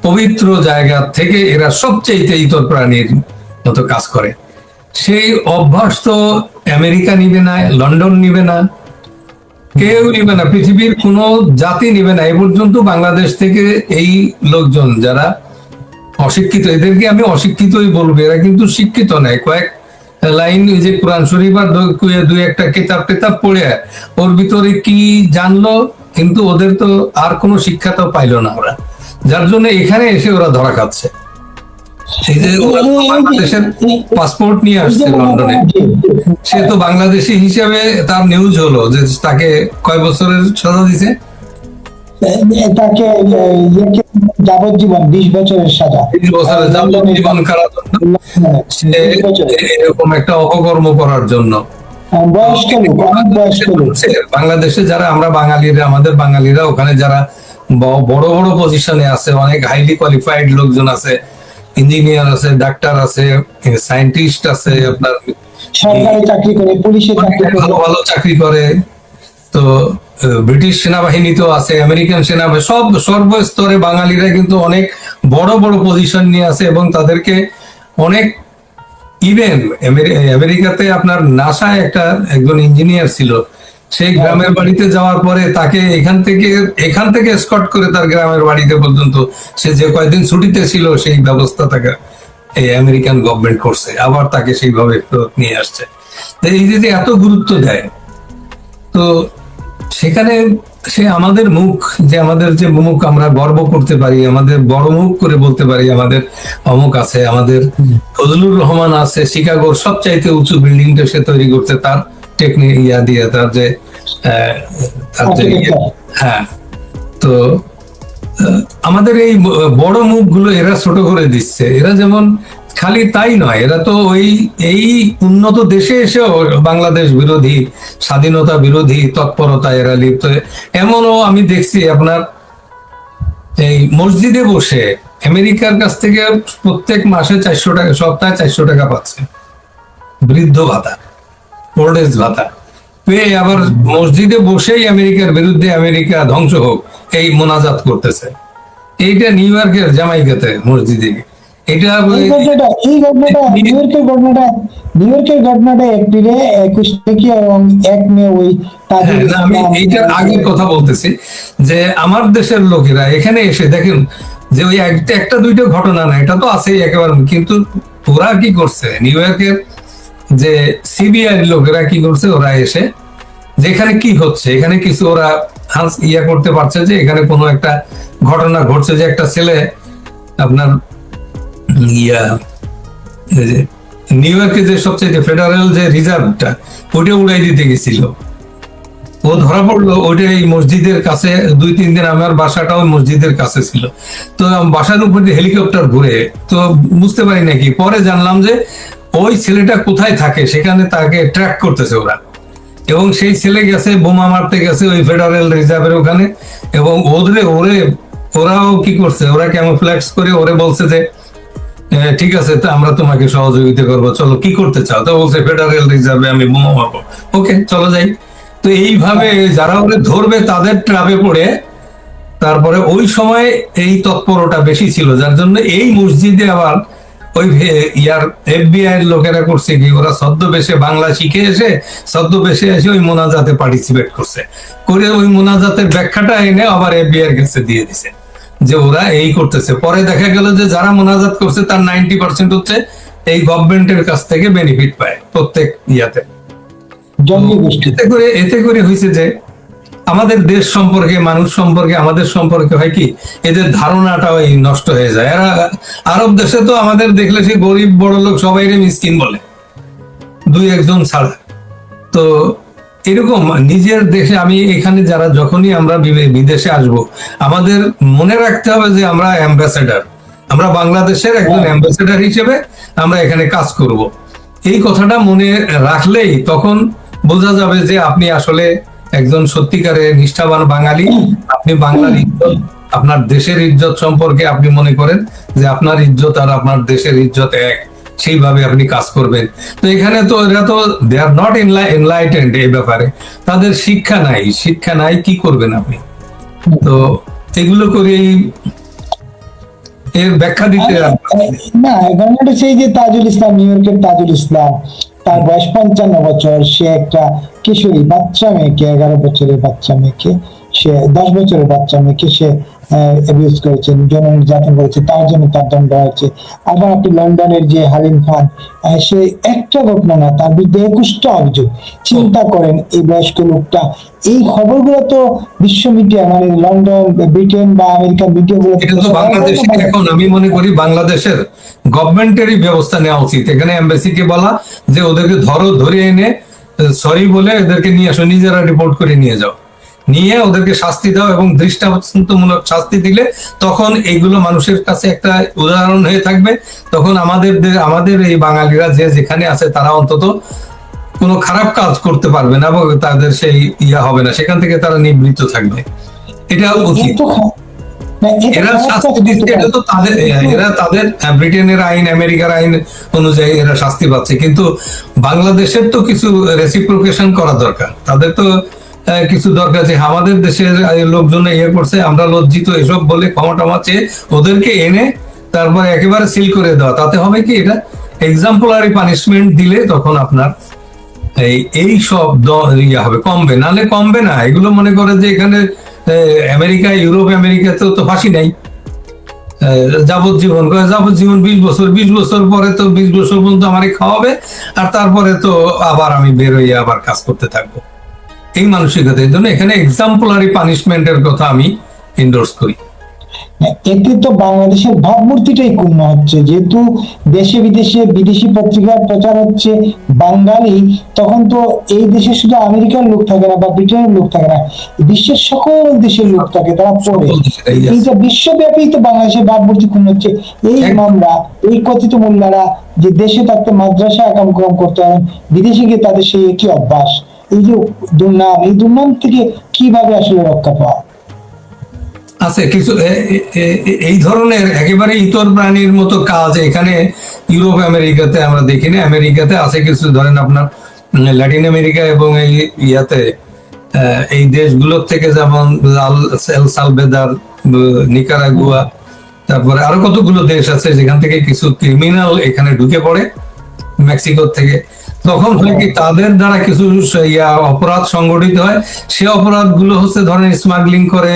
পবিত্র জায়গা থেকে এরা সবচেয়ে ইতর প্রাণীর মতো কাজ করে। সেই অভ্যাস তো আমেরিকা নিবে না, লন্ডন নিবে না, কেউ নিবে না, পৃথিবীর কোনো জাতি নিবে না। এ পর্যন্ত বাংলাদেশ থেকে এই লোকজন যারা অশিক্ষিত, এদেরকে আমি অশিক্ষিতই বলবো, এরা কিন্তু শিক্ষিত নয়। কয়েক লাইন যে কোরআন শরীফ আর দুই একটা কিতাব পড়ে ওর ভিতরে কি জানলো, কিন্তু ওদের তো আর কোনো শিক্ষা তো পাইলো না ওরা, যার জন্য এখানে এসে ওরা ধরা খাচ্ছে। এই যে বাংলাদেশের পাসপোর্ট নিয়ে আসছে লন্ডনে, সে তো বাংলাদেশি হিসেবে তার নিউজ হলো যে তাকে কয় বছরের সাজা দিছে, তাকে যাবজ্জীবন 20 বছরের সাজা, 20 বছরের যাবজ্জীবন কারাদণ্ড, এরকম একটা অপকর্ম করার জন্য। বয়স্ক লোক, অনেক বয়স্ক লোক। বাংলাদেশে যারা আমরা বাঙালিরা, আমাদের বাঙালিরা ওখানে যারা বড় বড় পজিশনে আছে, অনেক হাইলি কোয়ালিফাইড লোকজন আছে, ইঞ্জিনিয়ার আছে, ডাক্তার আছে, সায়েন্টিস্ট আছে, আপনার সরকারি চাকরি করে, পুলিশে চাকরি করে, ভালো ভালো চাকরি করে। তো ব্রিটিশ সেনাবাহিনী তো আছে, আমেরিকান সেনাবাহিনী, সব সর্বস্তরে বাঙালিরা কিন্তু অনেক বড় বড় পজিশন নিয়ে আছে, এবং তাদেরকে অনেক ইভেন আমেরিকাতে আপনার নাসায় একজন ইঞ্জিনিয়ার ছিল, সেই গ্রামের বাড়িতে যাওয়ার পরে তাকে এখান থেকে স্কট করে তার গ্রামের বাড়িতে পর্যন্ত সে যে কয়েকদিন ছুটিতে ছিল সেই ব্যবস্থা তাকে এই আমেরিকান গভর্নমেন্ট করছে, আবার তাকে সেইভাবে ফেরত নিয়ে আসছে। এই যে এত গুরুত্ব দেয়, তো সেখানে সে আমাদের মুখ, যে আমাদের যে মুখ আমরা গর্ব করতে পারি, আমাদের বড় মুখ করে বলতে পারি আমাদের অমুক আছে, আমাদের ফজলুর রহমান আছে শিকাগোর সবচাইতে উঁচু বিল্ডিংটা সে তৈরি করতে, তার টেকনিক দিয়ে, তার যে হ্যাঁ। তো আমাদের এই বড় মুখগুলো এরা ছোট করে দিচ্ছে। এরা যেমন খালি তাই নয়, এরা তো এই উন্নত দেশে এসেও বাংলাদেশ বিরোধী, স্বাধীনতা বিরোধী তৎপরতা এরা লিপ্ত। এমনও আমি দেখছি আপনার এই মসজিদে বসে আমেরিকার কাছ থেকে প্রত্যেক মাসে 400 টাকা, সপ্তাহে 400 টাকা পাচ্ছে বৃদ্ধ ভাতা, ওল্ড এজ ভাতা পেয়ে আবার মসজিদে বসেই আমেরিকার বিরুদ্ধে আমেরিকা ধ্বংস হোক এই মোনাজাত করতেছে। এইটা নিউ ইয়র্কের জামাইকাতে মসজিদে। এটা নিউ ইয়র্কের ঘটনাটা এপ্রিলে 21 থেকে এবং 1 মে ওই আমি এইটার আগের কথা বলতেছি, যে আমার দেশের লোকেরা এখানে এসে দেখেন যে ওই একটা দুইটা ঘটনা না, এটা তো আছেই একেবারে, কিন্তু ওরা কি করছে, নিউ ইয়র্কের যে সিবিআই লোকেরা কি করছে, ওরা এসে যেখানে কি হচ্ছে এখানে কিছু ওরা ইয়া করতে পারছে, যে এখানে কোনো একটা ঘটনা ঘটছে যে একটা ছেলে আপনার নিউ ইয়র্কে যে সবচেয়ে ফেডারেল যে রিজার্ভটা ওটা উড়াই দিতে গেছিল, ও ধরা পড়লো। ওইটা এই মসজিদের কাছে 2-3 দিন আমার বাসাটাও মসজিদের কাছে ছিল। তো বাসার উপর দিয়ে হেলিকপ্টার ঘুরে, তো বুঝতে পারি নাকি, পরে জানলাম যে ওই ছেলেটা কোথায় থাকে সেখানে তাকে ট্র্যাক করতেছে ওরা, এবং সেই ছেলে গেছে বোমা মারতে গেছে ওই ফেডারেল রিজার্ভের ওখানে, এবং ওরাও কি করছে, ওরা ক্যামোফ্ল্যাক্স করে ওরে বলছে যে ঠিক আছে, তো আমরা তোমাকে সহযোগিতা করবো, চলো কি করতে চাও? তো বলছে ফেডারেল রিজার্ভে আমি বোমা মারবো, ওকে চলো যাই। তো এইভাবে যারা ওরে ধরবে তাদের ট্র্যাপে পড়ে, তারপরে ওই সময় এই তৎপরতা বেশি ছিল, যার জন্য এই মসজিদে আবার ওই FBI এর লোকেরা করছে কি, ওরা ছদ্মবেশে বাংলা শিখে এসে ছদ্মবেশে এসে ওই মোনাজাতে পার্টিসিপেট করছে, করে ওই মোনাজাতের ব্যাখ্যাটা এনে আবার FBI এর কাছে দিয়ে দিছে যে ওরা এই করতেছে। পরে দেখা গেল যে যারা মোনাজাত করছে তার 90% হচ্ছে এই গভর্নমেন্টের কাছ থেকে বেনিফিট পায় প্রত্যেক ইয়াতে। এতে করে হয়েছে যে আমাদের দেশ সম্পর্কে, মানুষ সম্পর্কে, আমাদের সম্পর্কে হয় কি, এদের ধারণাটাও নষ্ট হয়ে যায়। এরা আরব দেশে তো আমাদের দেখলে সে গরিব বড় লোক সবাই মিসকিন বলে, 2-1 ছাড়া। তো এরকম নিজের দেশে, আমি এখানে যারা যখনই আমরা বিদেশে আসব, আমাদের মনে রাখতে হবে যে আমরা অ্যাম্বাসেডার, আমরা বাংলাদেশের একজন অ্যাম্বাসেডার হিসেবে আমরা এখানে কাজ করব। এই কথাটা মনে রাখলেই তখন বোঝা যাবে যে আপনি আসলে একজন সত্যিকারের নিষ্ঠাবান বাঙালি। আপনি বাংলার ইজ্জত, আপনার দেশের ইজ্জত সম্পর্কে আপনি মনে করেন যে আপনার ইজ্জত আর আপনার দেশের ইজ্জত এক, সেইভাবে আপনি কাজ করবেন। তো এখানে তো এরা তো দে আর নট এনলাইটেন্ড এই ব্যাপারে, তাদের শিক্ষা নাই, কি করবেন আপনি? তো এগুলো করেই এর ব্যাখ্যা দিতে না, ঘটনাটা সেই যে তাজুল ইসলাম, নিউ ইয়র্কের তাজুল ইসলাম, তার বয়স 55 বছর, সে একটা কিশোরী বাচ্চা মেয়েকে, 11 বছরের বাচ্চা মেয়েকে, সে 10 বছরের বাচ্চা মেয়েকে সে অ্যাবিউজ করেছেন, যৌন নির্যাতন করেছে, তার জন্য তার দণ্ড হয়েছে। আবার আপনি লন্ডনের যে হালিম খান, সে একটা ঘটনা না, তার বিরুদ্ধে 21টা অভিযোগ। চিন্তা করেন এই বয়স্ক লোকটা। এই খবরগুলো তো বিশ্ব মিডিয়া, মানে লন্ডন, ব্রিটেন বা আমেরিকান মিডিয়াগুলো, এখন আমি মনে করি বাংলাদেশের গভর্নমেন্টেরই ব্যবস্থা নেওয়া উচিত। এখানে এমবাসিকে বলা যে ওদেরকে ধরে এনে সরি বলে এদেরকে নিয়ে আসো, নিজেরা রিপোর্ট করে নিয়ে যাও, নিয়ে ওদেরকে শাস্তি দাও, এবং দৃষ্টান্তমূলক শাস্তি দিলে তখন এইগুলো মানুষের কাছে একটা উদাহরণ হয়ে থাকবে। তখন আমাদের এই বাঙালিরা যে যেখানে আছে তারা অন্তত কোনো খারাপ কাজ করতে পারবে না, এবং তাদের সেই ইয়া হবে না, সেখান থেকে তারা নিবৃত্ত থাকবে। এটা উচিত। এরা শাস্তি দিচ্ছে, এটা তো এরা তাদের ব্রিটেনের আইন, আমেরিকার আইন অনুযায়ী এরা শাস্তি পাচ্ছে, কিন্তু বাংলাদেশের তো কিছু রেসিপ্রোকেশন করা দরকার। তাদের তো কিছু দরকার যে আমাদের দেশের লোকজন ইয়ে করছে, আমরা লজ্জিত এসব বলে ক্ষমা চেয়ে ওদেরকে এনে তারপর একেবারে সিল করে দেওয়া। তাতে হবে কি, এটা এক্সাম্পলারি পানিশমেন্ট দিলে তখন আপনার এই সব ইয়ে হবে, কমবে, নালে কমবে না। এগুলো মনে করে যে এখানে আমেরিকা, ইউরোপ, আমেরিকাতেও তো ফাঁসি নাই, যাবজ্জীবন 20 বছর পরে তো 20 বছর পর্যন্ত আমারে খাওয়াবে, আর তারপরে তো আবার আমি বের হইয়া আবার কাজ করতে থাকবো। এই মানসিকতা। এই জন্য এখানে এক্সাম্পলারি পানিশমেন্টের কথা আমি ইন্ডোর্স করি। এতে তো বাংলাদেশের ভাবমূর্তিটাই ক্ষুণ্ণ হচ্ছে, যেহেতু দেশে বিদেশে বিদেশি পত্রিকার প্রচার হচ্ছে বাঙালি, তখন তো এই দেশে শুধু আমেরিকার লোক থাকে না বা ব্রিটেনের লোক থাকে না, বিশ্বের সকল দেশের লোক থাকে, তারা পড়ে। এইটা বিশ্বব্যাপী তো বাংলাদেশের ভাবমূর্তি ক্ষুণ্ণ হচ্ছে। এই মামলা, এই কথিত মোল্লারা যে দেশে থাকতে মাদ্রাসা আকাম করতে হয়, বিদেশে গিয়ে তাদের সেই একই অভ্যাস, এই যে দুর্নাম, এই দুর্নাম থেকে কিভাবে আসলে রক্ষা পাওয়া? আছে কিছু এই ধরনের একেবারে ইতর প্রাণীর মতো কাজ এখানে ইউরোপ আমেরিকাতে আমরা দেখি না। আমেরিকাতে আছে কিছু, ধরেন আপনার ল্যাটিন আমেরিকা এবং এই ইয়াতে এই দেশগুলোর থেকে যেমন এল সালভেদার, নিকারাগুয়া, তারপরে আরো কতগুলো দেশ আছে যেখান থেকে কিছু ক্রিমিনাল এখানে ঢুকে পড়ে মেক্সিকো থেকে। তখন হয় কি তাদের দ্বারা কিছু অপরাধ সংগঠিত হয়। সে অপরাধ গুলো হচ্ছে ধরেন স্মাগলিং করে,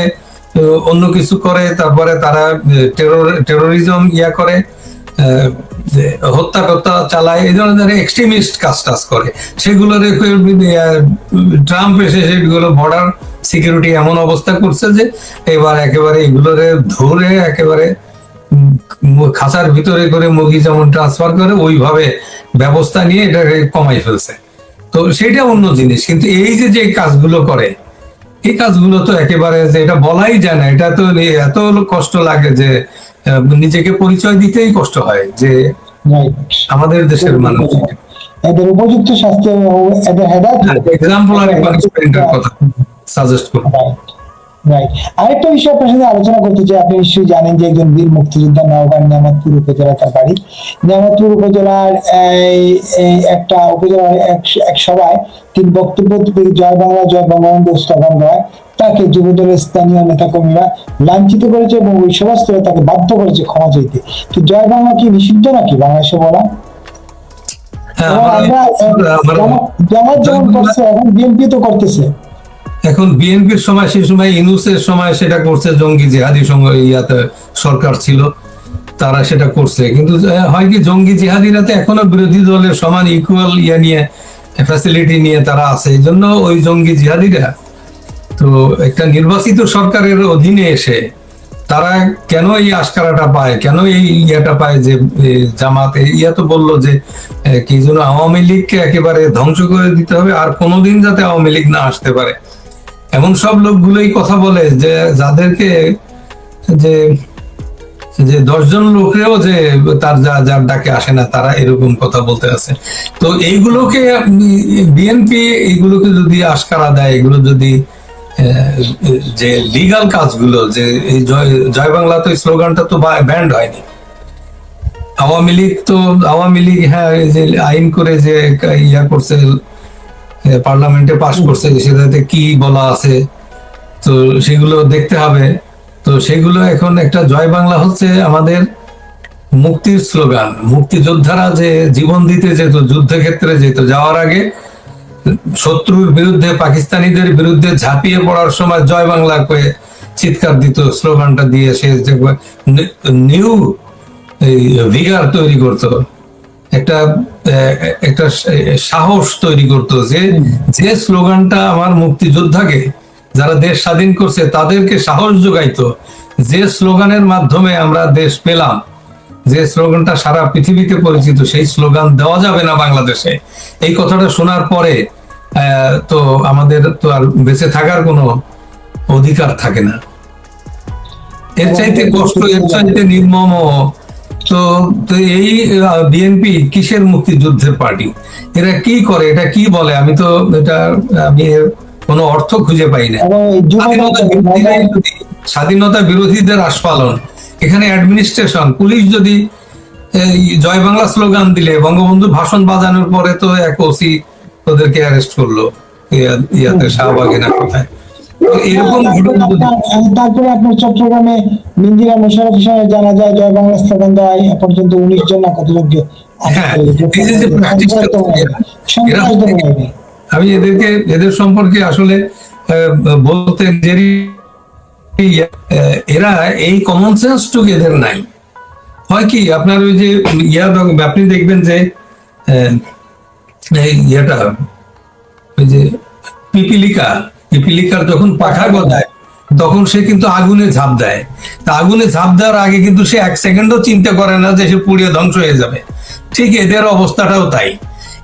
অন্য কিছু করে, তারপরে তারা টেরোরিজম করে, হত্যা টত্যা চালায়, এই ধরনের এক্সট্রিমিস্ট কাজ টাজ করে। সেগুলোর ট্রাম্প এসে সেগুলো বর্ডার সিকিউরিটি এমন অবস্থা করছে যে এবার একেবারে এগুলোরে ধরে একেবারে খাঁচার ভিতরে করে মুরগি যেমন ট্রান্সফার করে ওইভাবে ব্যবস্থা নিয়ে এটাকে কমাই ফেলছে। তো সেটা অন্য জিনিস, কিন্তু এই যে কাজগুলো করে, এই কাজগুলো তো একেবারে যে এটা বলাই যায় না। এটা তো এত কষ্ট লাগে যে নিজেকে পরিচয় দিতেই কষ্ট হয় যে আমাদের দেশের মানুষ। এদের উপযুক্ত শাস্তি, এদের এক্সাম্পলারি পানিশমেন্টের কথা সাজেস্ট করব। রাইট। আরেকটা বিষয় আপনার সাথে আলোচনা করতে চাই। আপনি নিশ্চয়ই জানেন যে একজন বীর মুক্তিযোদ্ধা, নওগাঁর নিয়ামতপুর উপজেলা তার বাড়ি। নিয়ামতপুর উপজেলার একটা উপজেলার এক সভায় তিনি বক্তব্য জয় বাংলা জয় বঙ্গবন্ধু স্লোগান দেয়, তাকে যুবদলের স্থানীয় নেতাকর্মীরা লাঞ্ছিত করেছে এবং ওই সভাস্থলে তাকে বাধ্য করেছে ক্ষমা চাইতে। তো জয় বাংলা কি নিষিদ্ধ নাকি বাংলাদেশে বলা? জামাত যেমন করছে, এখন বিএনপি তো করতেছে। এখন বিএনপির সময়, সেই সময় ইউনূসের সময় সেটা করছে, জঙ্গি জিহাদি ইয়াতে সরকার ছিল, তারা সেটা করছে। কিন্তু হয় কি, জঙ্গি জিহাদিরা তো এখনো বিরোধী দলের সমান ইকুয়াল নিয়ে ফ্যাসিলিটি নিয়ে তারা আছে। এই জন্য ওই জঙ্গি জিহাদিরা তো একটা নির্বাচিত সরকারের অধীনে এসে তারা কেন এই আশকারাটা পায়, কেন এই পায় যে জামাত তো বললো যে কি যেন আওয়ামী লীগকে একেবারে ধ্বংস করে দিতে হবে, আর কোনোদিন যাতে আওয়ামী লীগ না আসতে পারে। এমন সব লোকগুলোই কথা বলে যে যাদেরকে যে 10 জন লোকেও যে তার যার ডাকে আসে না, তারা এরকম কথা বলতে আছে। তো এইগুলোকে বিএনপি এইগুলোকে যদি আশকারা দেয়, এগুলো যদি যে লিগাল কাজগুলো, যে এই জয় বাংলা, তো স্লোগানটা তো ব্যান্ড হয়নি। আওয়ামী লীগ হ্যাঁ যে আইন করে যে করছে, পার্লামেন্টে পাশ করছে, সেটাতে কি বলা আছে তো সেগুলো দেখতে হবে। তো সেগুলো এখন একটা জয় বাংলা হচ্ছে আমাদের মুক্তির স্লোগান। মুক্তিযোদ্ধারা যে জীবন দিতে যেত, যুদ্ধক্ষেত্রে যেত, যাওয়ার আগে শত্রুর বিরুদ্ধে, পাকিস্তানিদের বিরুদ্ধে ঝাঁপিয়ে পড়ার সময় জয় বাংলা করে চিৎকার দিত, স্লোগানটা দিয়ে সে নিউ ভিগার তৈরি করতো, একটা সাহস তৈরি করতো, যে স্লোগানটা আমার মুক্তিযোদ্ধাকে, যারা দেশ স্বাধীন করছে তাদেরকে সাহস যোগাইতো, যে স্লোগানের মাধ্যমে আমরা দেশ পেলাম, যে স্লোগানটা সারা পৃথিবীতে পরিচিত, সেই স্লোগান দেওয়া যাবে না বাংলাদেশে। এই কথাটা শোনার পরে তো আমাদের তো আর বেঁচে থাকার কোনো অধিকার থাকে না। এর চাইতে কষ্ট, এর চাইতে নির্মম। তো এই বিএনপি কিসের মুক্তিযুদ্ধের পার্টি? এরা কি করে, এটা কি বলে? আমি এর কোনো অর্থ খুঁজে পাই না। স্বাধীনতা বিরোধীদের আস্ফালন, এখানে অ্যাডমিনিস্ট্রেশন, পুলিশ যদি জয় বাংলা স্লোগান দিলে, বঙ্গবন্ধু ভাষণ বাজানোর পরে তো এক ওসি ওদেরকে অ্যারেস্ট করলো শাহবাগে না কোথায়। এরকম তারপরে আপনার চট্টগ্রামে মিন্দিরা মোশাররফ হিসেবে জানা যায় জয় বাংলা স্লোগান দেওয়া এ পর্যন্ত 19 জন না কতজনকে। আমি এদের সম্পর্কে আসলে বলতে এরা এই কমন সেন্সটুকু এদের নাই। হয় কি, আপনার ওই যে আপনি দেখবেন যে ওই যে পিপিলিকার যখন পাখা গজায় তখন সে কিন্তু আগুনে ঝাঁপ দেয়। তা আগুনে ঝাঁপ দেওয়ার আগে কিন্তু সে এক সেকেন্ডও চিন্তা করে না যে সে পুড়িয়ে ধ্বংস হয়ে যাবে। ঠিক এদের অবস্থাটাও তাই।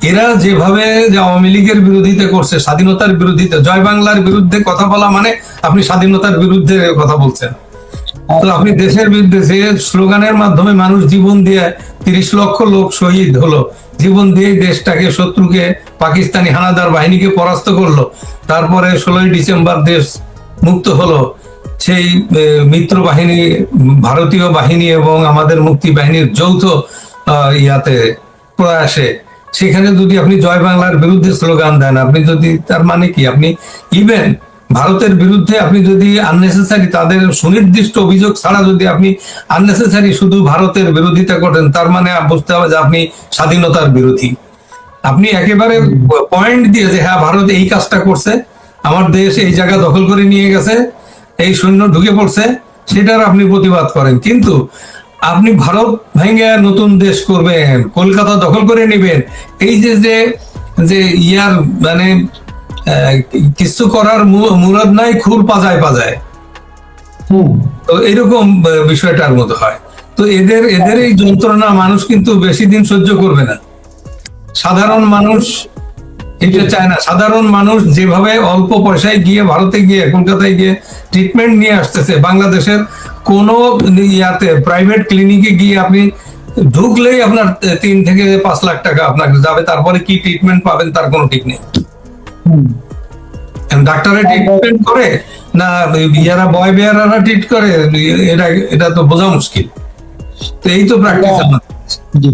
এরা যেভাবে যে আওয়ামী লীগের বিরোধিতা করছে, স্বাধীনতার বিরোধিতা, জয় বাংলার বিরুদ্ধে কথা বলা মানে আপনি স্বাধীনতার বিরুদ্ধে কথা বলছেন। তো আপনি দেশের বিরুদ্ধে যে স্লোগানের মাধ্যমে মানুষ জীবন দিয়ে 30 লক্ষ লোক শহীদ হলো, জীবন দিয়ে দেশটাকে, শত্রুকে, পাকিস্তানি হানাদার বাহিনীকে পরাস্ত করলো, তারপরে 16ই ডিসেম্বর দেশ মুক্ত হলো। সেই মিত্র বাহিনী, ভারতীয় বাহিনী এবং আমাদের মুক্তি বাহিনীর যৌথ ইয়াতে প্রয়াসে, সেখানে যদি আপনি জয় বাংলার বিরুদ্ধে স্লোগান দেন, আপনি যদি, তার মানে কি আপনি ইভেন ভারতের বিরুদ্ধে আপনি যদি আননেসেসারি, তাদের সুনির্দিষ্ট অভিযোগ ছাড়া যদি আপনি আননেসেসারি শুধু ভারতের বিরোধিতা করেন, তার মানে বুঝতে হবে যে আপনি স্বাধীনতার বিরোধী। আপনি একেবারে পয়েন্ট দিয়ে যে হ্যাঁ ভারত এই কাজটা করছে, আমার দেশ এই জায়গা দখল করে নিয়ে গেছে, এই সৈন্য ঢুকে পড়ছে, সেটার আপনি প্রতিবাদ করেন। কিন্তু আপনি ভারত ভেঙে নতুন দেশ করবেন, কলকাতা দখল করে নেবেন, এই যে যে যে ইয়ার মানে কিছু করার মুরাদ নাই, খুর পাজায় পাজায়, তো এরকম বিষয়টার মতো হয়। তো এদের এই যন্ত্রণা মানুষ কিন্তু বেশি দিন সহ্য করবে না। সাধারণ মানুষ এটা চায় না। সাধারণ মানুষ যেভাবে অল্প পয়সায় গিয়ে, ভারতে গিয়ে, কলকাতায় গিয়ে ট্রিটমেন্ট নিয়ে আসতেছে, বাংলাদেশের কোন ইয়াতে প্রাইভেট ক্লিনিকে গিয়ে আপনি ঢুকলেই আপনার 3 থেকে 5 লাখ টাকা আপনাকে যাবে, তারপরে কি ট্রিটমেন্ট পাবেন তার কোনো ঠিক নেই। ডাক্তারে ট্রিটমেন্ট করে না ইয়ারা বয় বেয়ারারা ট্রিট করে, এটা তো বোঝা মুশকিল। তো এই তো প্র্যাকটিস আমাদের। জি,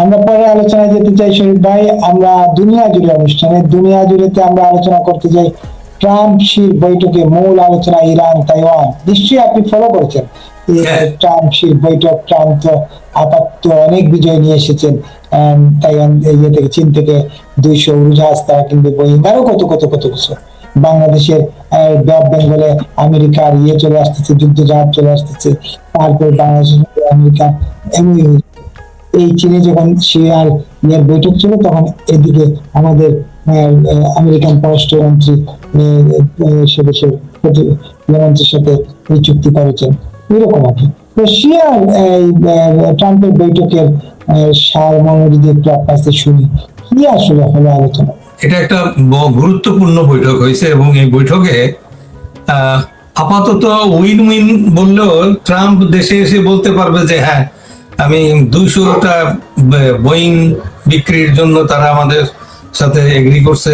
আমরা পরে আলোচনায় যেতে চাই শরীফ ভাই। আমরা দুনিয়া জুড়ে অনুষ্ঠানে, দুনিয়া জুড়েতে আমরা আলোচনা করতে যাই ট্রাম্প শীর বৈঠকে মূল আলোচনা ইরান তাইওয়ান। নিশ্চয়ই আপনি ফলো করেছেন ট্রাম্প শীর বৈঠক। ট্রাম্প তো আপাতত অনেক বিজয় নিয়ে এসেছেন। তাইওয়ান ইয়ে থেকে, চীন থেকে 200 উড়োজাহাজ তারা কিনবে, বোয়িং, আরো কত কত কত কিছু। বাংলাদেশের বেঙ্গলে আমেরিকার ইয়ে চলে আসতেছে, যুদ্ধ জাহাজ চলে আসতেছে। তারপর বাংলাদেশের আমেরিকা এই চীনে যখন শিয়ার ইয়ের বৈঠক ছিল, তখন এদিকে আমাদের আমেরিকান পররাষ্ট্রমন্ত্রী সে দেশের প্রতিমন্ত্রীর সাথে এই চুক্তি করেছেন, এরকম আর কি। তো শিয়ার ট্রাম্পের বৈঠকের সারমর্ম যদি একটু আপনার কাছে শুনি, কি আসলে হলো আলোচনা? এটা একটা গুরুত্বপূর্ণ বৈঠক হয়েছে এবং এই বৈঠকে আপাতত উইন উইন বললেও ট্রাম্প দেশে এসে বলতে পারবে যে হ্যাঁ, আমি 200টা বোয়িং বিক্রির জন্য তারা আমাদের সাথে এগ্রি করছে,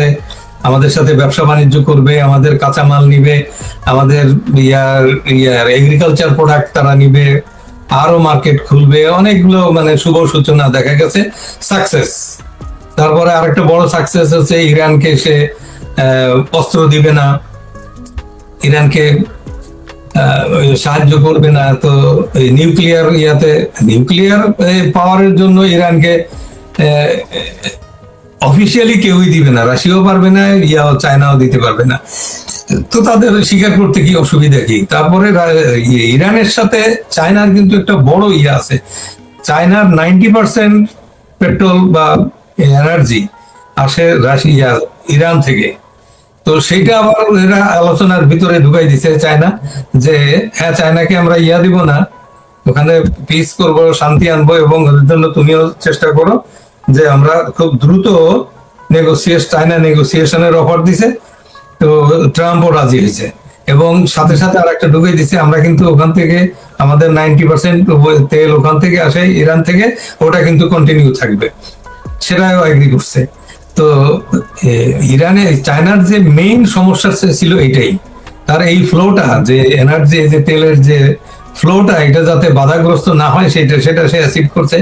আমাদের সাথে ব্যবসা বাণিজ্য করবে, আমাদের কাঁচামাল নিবে, আমাদের ইয়ার এগ্রিকালচার প্রোডাক্ট তারা নিবে, আরো মার্কেট খুলবে, অনেকগুলো মানে শুভ সূচনা দেখা গেছে, সাকসেস। তারপরে আরেকটা বড় সাকসেস হচ্ছে ইরানকে সে অস্ত্র দিবে না, ইরানকে সাহায্য করবে না। তো নিউক্লিয়ার পাওয়ারের জন্য ইরানকে অফিসিয়ালি কেউই দিবে না, রাশিয়াও পারবে না, চায়নাও দিতে পারবে না। তো তাদের স্বীকার করতে কি অসুবিধা কি? তারপরে ইরানের সাথে চায়নার কিন্তু একটা বড় আছে। চায়নার 90% পেট্রোল বা এনার্জি আসে ইরান থেকে। তো সেইটা আবার এরা আলোচনার ভিতরে ঢুকাই দিছে চায়না, যে হ্যাঁ চায়নাকে আমরা দিব না, ওখানে পিস করব, শান্তি আনবো, এবং ওদের জন্য তুমিও চেষ্টা করো যে আমরা খুব দ্রুত চায়না নেগোসিয়েশনের অফার দিছে। তো ট্রাম্পও রাজি হয়েছে এবং সাথে সাথে আর একটা ঢুকে দিছে, আমরা কিন্তু ওখান থেকে আমাদের 90% তেল ওখান থেকে আসে, ইরান থেকে, ওটা কিন্তু কন্টিনিউ থাকবে, সেটাও এগ্রি করছে। তো ইরানে চায়নার যে মেইন সমস্যা ছিল এটাই, তার এই ফ্লোটা, যে এনার্জি, যে তেলের যে ফ্লোটা, এটা যাতে বাধাগ্রস্ত না হয় সেটা সে অ্যাসিড করছে।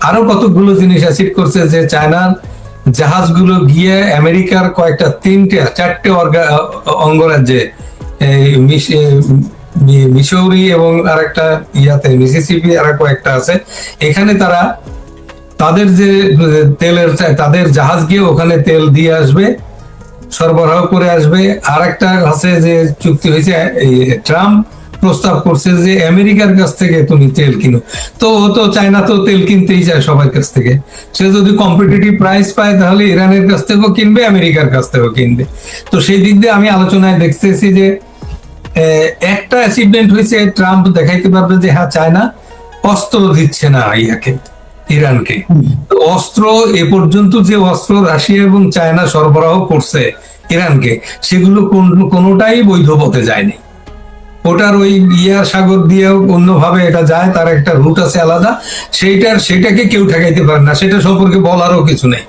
আরো কতগুলো জিনিস অ্যাসিড করছে, যে চায়নার জাহাজগুলো গিয়ে আমেরিকার কয়েকটা 3-4টে অঙ্গরাজ্যে, মিসৌরি এবং আরেকটা ইয়াতে মিসিসিপি আর কয়েকটা আছে, এখানে তারা তাদের যে তেলের, তাদের জাহাজ গিয়ে ওখানে তেল দিয়ে আসবে, সরবরাহ করে আসবে। আর একটা আছে যে চুক্তি হয়েছে ট্রাম্প প্রস্তাব করছে যে আমেরিকার কাছ থেকে তুমি তেল কিনো। তো ও তো চায়না তো তেল কিনতেই চায় সবার কাছ থেকে। সে যদি কম্পিটিটিভ প্রাইস পায় তাহলে ইরানের কাছ থেকেও কিনবে, আমেরিকার কাছ থেকেও কিনবে। তো সেই দিক দিয়ে আমি আলোচনায় দেখতেছি যে একটা অ্যাচিভমেন্ট হয়েছে, ট্রাম্প দেখাইতে পারবে যে হ্যাঁ চায়না অস্ত্র দিচ্ছে না ইরানকে। তো অস্ত্র এ পর্যন্ত যে অস্ত্র রাশিয়া এবং চায়না সরবরাহ করছে ইরানকে, সেগুলো কোনোটাই বৈধ পথে যায়নি। ওটার ওই সাগর দিয়েও অন্যভাবে এটা যায়, তার একটা রুট আছে আলাদা, সেটাকে কেউ ঠেকাইতে পারে না, সেটা সম্পর্কে বলারও কিছু নেই।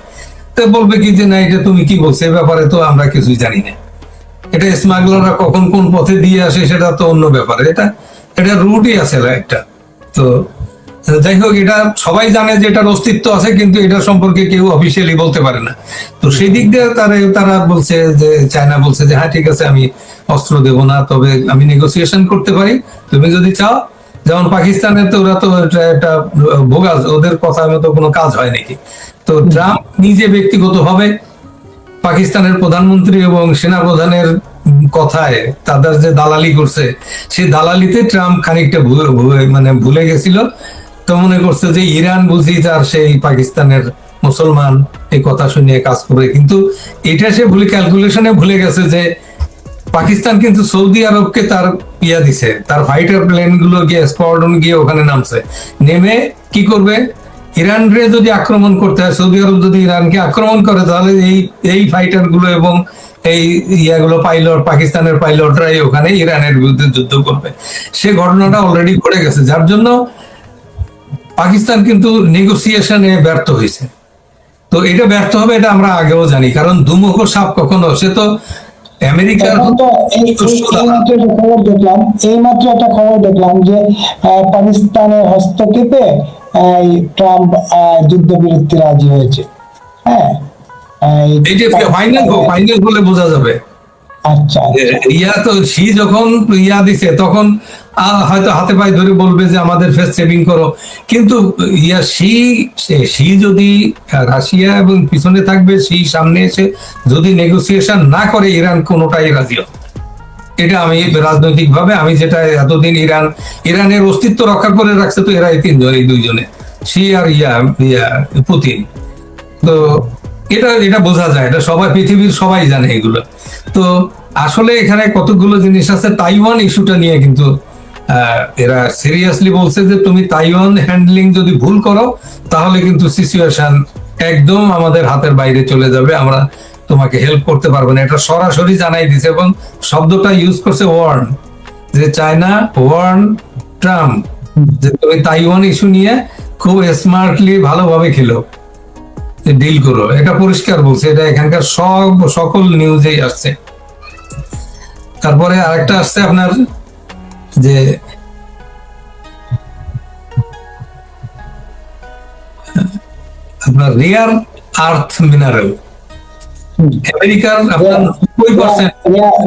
তো বলবে কি যে না এটা তুমি কি বলছো, এ ব্যাপারে তো আমরা কিছুই জানি না। এটা স্মাগলাররা কখন কোন পথে দিয়ে আসে সেটা তো অন্য ব্যাপার, এটা রুটই আছে একটা। তো যাই হোক, এটা সবাই জানে যে এটার অস্তিত্ব আছে, কিন্তু এটা সম্পর্কে কেউ অফিসিয়ালি বলতে পারে না। তো সেই দিক দিয়ে তারা বলছে যে, চায়না বলছে যে হ্যাঁ ঠিক আছে আমি অস্ত্র দেব না, তবে আমি নেগোসিয়েশন করতে পারি, তুমি যদি চাও। যেমন পাকিস্তানের তো ওরা তো এটা ভোগাস, ওদের কথা মতো কোনো কাজ হয় নাকি। তো ট্রাম্প নিজে ব্যক্তিগতভাবে পাকিস্তানের প্রধানমন্ত্রী এবং সেনাপ্রধানের কথায় তাদের যে দালালি করছে, সেই দালালিতে ট্রাম্প খানিকটা ভুলে গেছিল। তো মনে করছে যে ইরান বুঝি তার সেই পাকিস্তানের মুসলমান, এই কথা শুনিয়ে কাজ করে। কিন্তু এটা সে ক্যালকুলেশনে ভুলে গেছে যে পাকিস্তান কিন্তু সৌদি আরবকে তার দিছে, তার ফাইটার প্লেন গুলো গিয়ে স্কোয়াড্রন গিয়ে ওখানে নামছে, নেমে কি করবে, ইরানরে যদি আক্রমণ করতে হয়, সৌদি আরব যদি ইরানকে আক্রমণ করে, তাহলে এই ফাইটার গুলো এবং এই পাইলট, পাকিস্তানের পাইলটরাই ওখানে ইরানের বিরুদ্ধে যুদ্ধ করবে। সে ঘটনাটা অলরেডি ঘটে গেছে, যার জন্য পাকিস্তান কিন্তু নেগোসিয়েশনে ব্যর্থ হয়েছে। তো এটা ব্যর্থ হবে এটা আমরা আগেও জানি, কারণ দুমুখ সাপ কখনো, সে তো আমেরিকার এইমাত্র একটা খবর দেখলাম যে পাকিস্তানের হস্তক্ষেপে ট্রাম্প যুদ্ধবিরতি রাজি হয়েছে। হ্যাঁ, এই যে ফাইনাল বলে বোঝা যাবে। আচ্ছা, তো শি যখন দিছে তখন হয়তো হাতে পায়ে ধরে বলবে যে আমাদের ফেস সেভিং করো, কিন্তু শি যদি রাশিয়া এবং পিছনে থাকবে, সেই সামনে এসে যদি নেগোসিয়েশন না করে, ইরান কোনোটাই রাজি হবে। এটা আমি রাজনৈতিক ভাবে, আমি যেটা এতদিন ইরানের অস্তিত্ব রক্ষা করে রাখছে, তো এরা এই দুইজনে, শি আর পুতিন। তো এটা বোঝা যায়, এটা সবাই, পৃথিবীর সবাই জানে এগুলো। তো আসলে এখানে কতগুলো জিনিস আছে। তাইওয়ান ইস্যুটা নিয়ে কিন্তু এরা সিরিয়াসলি বলছে যে তুমি তাইওয়ান হ্যান্ডলিং যদি ভুল করো, তাহলে কিন্তু সিচুয়েশন একদম আমাদের হাতের বাইরে চলে যাবে, আমরা তোমাকে হেল্প করতে পারবো না। এটা সরাসরি জানাই দিছে, এবং শব্দটা ইউজ করছে ওয়ার্ন, যে চায়না ওয়ার্ন ট্রাম্প যে তুমি তাইওয়ান ইস্যু নিয়ে খুব স্মার্টলি ভালোভাবে খেলো, ডিল করো, এটা পরিষ্কার বলছে। এটা এখানকার সকল নিউজেই আসছে। তারপরে আরেকটা আসছে আপনার যে আপনার রেয়ার আর্থ মিনারেল, আমেরিকার আপনার 90%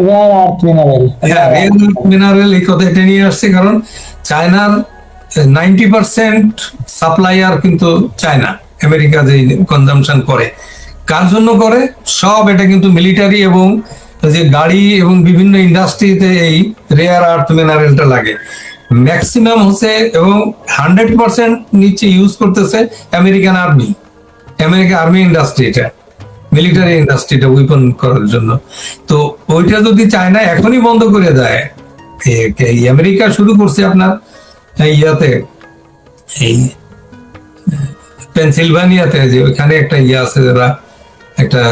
rare earth mineral, rare earth mineral, এই কথা এটা নিয়ে আসছে, কারণ চায়নার 90% সাপ্লাইয়ার কিন্তু চায়না, আমেরিকা যে কনজাম্পশন করে, কার জন্য করে, সব এটা কিন্তু মিলিটারি এবং যে গাড়ি এবং বিভিন্ন ইন্ডাস্ট্রিতে এই রেয়ার আর্থ মিনারেলটা লাগে। ম্যাক্সিমাম হচ্ছে এবং 100% নিচে ইউজ করতেছে আমেরিকান আর্মি ইন্ডাস্ট্রি, এটা মিলিটারি ইন্ডাস্ট্রিটা উইপন করার জন্য। তো ওইটা যদি চায়না এখনই বন্ধ করে দেয়, আমেরিকা শুরু করছে আপনার এই পেনসিলভানিয়াতে, যে ওইখানে একটা আছে, যারা একটা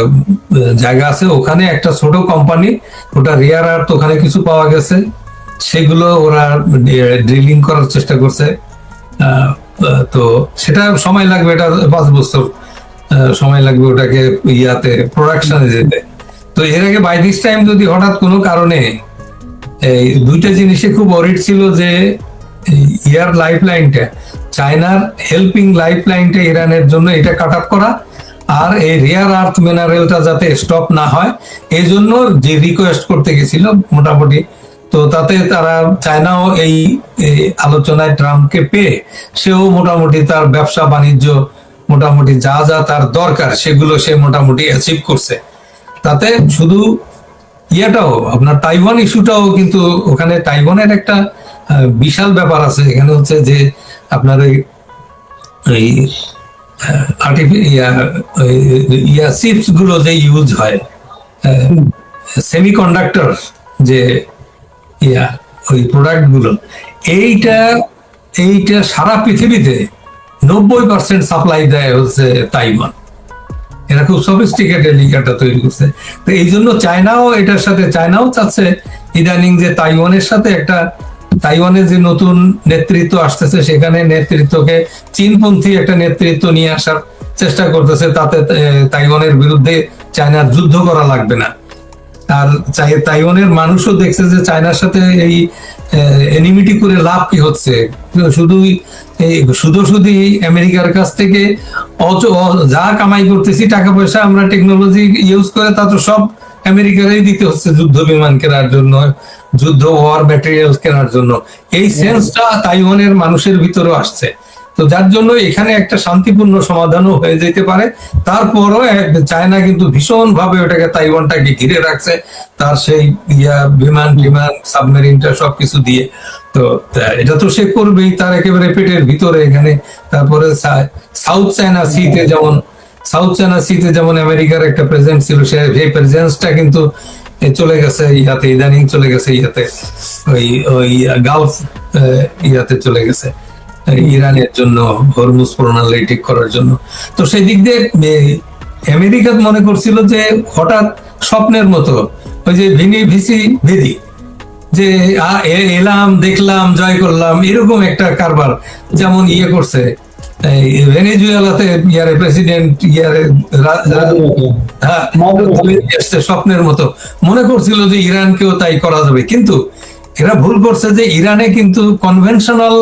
জায়গা আছে, ওখানে একটা ছোট কোম্পানি, ওটা রেয়ার আর্থ ওখানে কিছু পাওয়া গেছে, সেগুলো ওরা ড্রিলিং করার চেষ্টা করছে। তো সেটা সময় লাগবে, এটা 5 বছর সময় লাগবে ওটাকে প্রোডাকশনে যেতে। তো এর আগে বাই দিস টাইম যদি হঠাৎ কোনো কারণে এই দুইটা জিনিসে খুব অরিড ছিল, যে ইয়ার লাইফ লাইনটা, চায়নার হেল্পিং লাইফ লাইনটা ইরানের জন্য এটা কাট আপ করা, আর এই রেয়ার আর্থ মিনারেলটা যাতে স্টপ না হয়, এই জন্য যে রিকোয়েস্ট করতে গেছিল মোটামুটি। তো তাতে তারা চায়নাও এই আলোচনায় ট্রাম্পকে পেয়ে, সেও মোটামুটি তার ব্যবসা বাণিজ্য মোটামুটি যা যা তার দরকার সেগুলো সে মোটামুটি অ্যাচিভ করছে। তাতে শুধু আপনার তাইওয়ান ইস্যুটাও কিন্তু, ওখানে তাইওয়ানের একটা বিশাল ব্যাপার আছে এখানে, হচ্ছে যে আপনার ওই চিপস গুলো যে ইউজ হয়, সেমিকন্ডাক্টর যে ওই প্রোডাক্ট গুলো, এইটা এইটা সারা পৃথিবীতে 90% সাপ্লাই দেয় হচ্ছে তাইওয়ান। এরা খুব সফিস্টিকেটেড ইকাটা তৈরি করছে। তো এই জন্য চায়নাও এটার সাথে, চায়নাও চাচ্ছে ইদানিং যে তাইওয়ানের সাথে একটা, তাইওয়ানের যে নতুন নেতৃত্ব আসতেছে সেখানে নেতৃত্বকে চীনপন্থী একটা নেতৃত্ব নিয়ে আসার চেষ্টা করতেছে, তাতে তাইওয়ানের বিরুদ্ধে চায়নার যুদ্ধ করা লাগবে না। আর তাইওয়ানের মানুষও দেখছে যে চায়নার সাথে এই এনিমিটি করে লাভ কি হচ্ছে, শুধু আমেরিকার কাছ থেকে যা কামাই করতেছি টাকা পয়সা, আমরা টেকনোলজি ইউজ করে তা তো সব আমেরিকারই দিতে হচ্ছে যুদ্ধ বিমান কেনার জন্য, যুদ্ধ ওয়ার ম্যাটেরিয়াল কেনার জন্য। এই সেন্সটা তাইওয়ানের মানুষের ভিতরেও আসছে। তো যার জন্য এখানে একটা শান্তিপূর্ণ সমাধানও হয়ে যেতে পারে। তারপরও চায়না কিন্তু ভীষণ ভাবে ওটাকে, তাইওয়ানটাকে ঘিরে রাখছে তার সেই বিমান সাবমেরিনটা সবকিছু দিয়ে। তো এটা তো সে করবেই তার একেবারে পেটের ভিতরে এখানে। তারপরে সাউথ চায়না সিতে যেমন আমেরিকার একটা প্রেজেন্স ছিল, সেই প্রেজেন্সটা কিন্তু চলে গেছে ইদানিং চলে গেছে ওই গালফ চলে গেছে ইরানের জন্য, হরমুজ প্রণালী ঠিক করার জন্য। তো সেই দিক দিয়ে আমেরিকা মনে করছিল যে হঠাৎ স্বপ্নের মতো ওই যে ভিদি যে এলাম, দেখলাম, জয় করলাম, এরকম একটা কারবার যেমন করছে ভেনেজুয়েলাতে প্রেসিডেন্ট স্বপ্নের মতো মনে করছিল যে ইরানকেও তাই করা যাবে। কিন্তু এরা ভুল করছে যে ইরানে কিন্তু কনভেনশনাল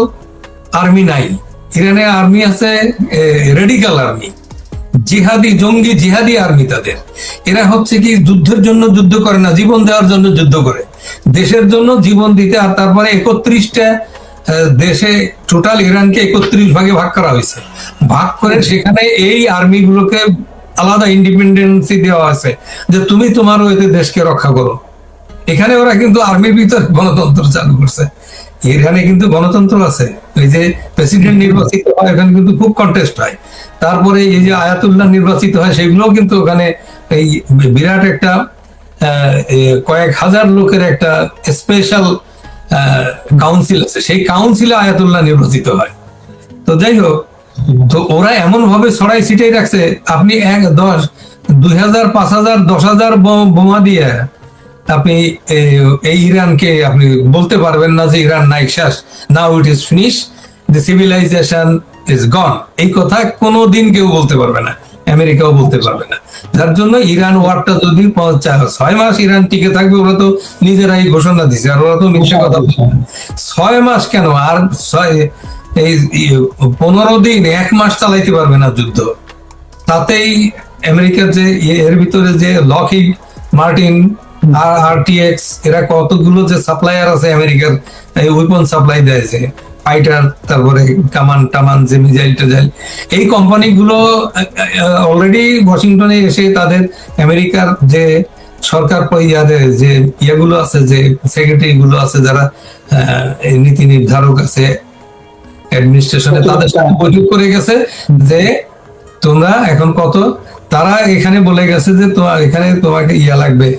আর্মি নাই। ইরানে আর্মি আছে রেডিকাল আর্মি, জঙ্গি জিহাদি আর্মি তাদের। এরা হচ্ছে কি যুদ্ধের জন্য যুদ্ধ করে না, জীবন দেওয়ার জন্য যুদ্ধ করে, দেশের জন্য জীবন দিতে। আর তারপরে 31টা দেশে টোটাল ইরানকে 31 ভাগে ভাগ করা হয়েছে। ভাগ করে সেখানে এই আর্মি গুলোকে আলাদা ইন্ডিপেন্ডেন্সি দেওয়া আছে যে তুমি তোমার ওইতে দেশকে রক্ষা করো। এখানে ওরা কিন্তু আর্মির ভিতরে গণতন্ত্র চালু করছে। ইরানে কিন্তু গণতন্ত্র আছে, এই যে প্রেসিডেন্ট নির্বাচিত হয় এখানে কিন্তু খুব কন্টেস্ট হয়। তারপরে এই যে আয়াতুল্লাহ নির্বাচিত হয় সেগুলোও কিন্তু ওখানে এই বিরাট একটা কয়েক হাজার লোকের একটা স্পেশাল কাউন্সিল আছে, সেই কাউন্সিলে আয়াতুল্লাহ নির্বাচিত হয়। তো যাই হোক, তো ওরা এমন ভাবে ছড়াই ছিটাই রাখছে, আপনি 2000, 5000, 10,000 বোমা দিয়ে আপনি এই ইরানকে আপনি বলতে পারবেন না যে ইরান নাই, শেষ, now it is finish, the civilization is gone. এই কথা কোনোদিন কেউ বলতে পারবে না, আমেরিকাও বলতে পারবে না। যার জন্য ইরান ওয়ারটা যদি 6 মাস ইরান টিকে থাকবে, ওরা তো নিজেরাই ঘোষণা দিচ্ছে। আর ওরা তো মিথ্যে কথা বলছে। 6 মাস কেন, আর 15 দিন, 1 মাস চালাইতে পারবে না যুদ্ধ। তাতেই আমেরিকার যে এর ভিতরে যে লকহিড মার্টিন আর RTX, এরা কতগুলো যে সাপ্লায়ার আছে আমেরিকার, এই ওয়েপন সাপ্লাই দেয়, ফাইটার, তারপরে কামান টামান, যে মিসাইল টিজাইল, এই কোম্পানিগুলো অলরেডি ওয়াশিংটনে এসে তাদের আমেরিকার যে সরকার যে ইয়েগুলো আছে, যে সেক্রেটারি গুলো আছে, যারা নীতি নির্ধারক আছে অ্যাডমিনিস্ট্রেশনে, তাদের সাথে বৈঠক করে গেছে যে তোমরা এখন কত, তারা এখানে বলে গেছে যে এখানে তোমাকে লাগবে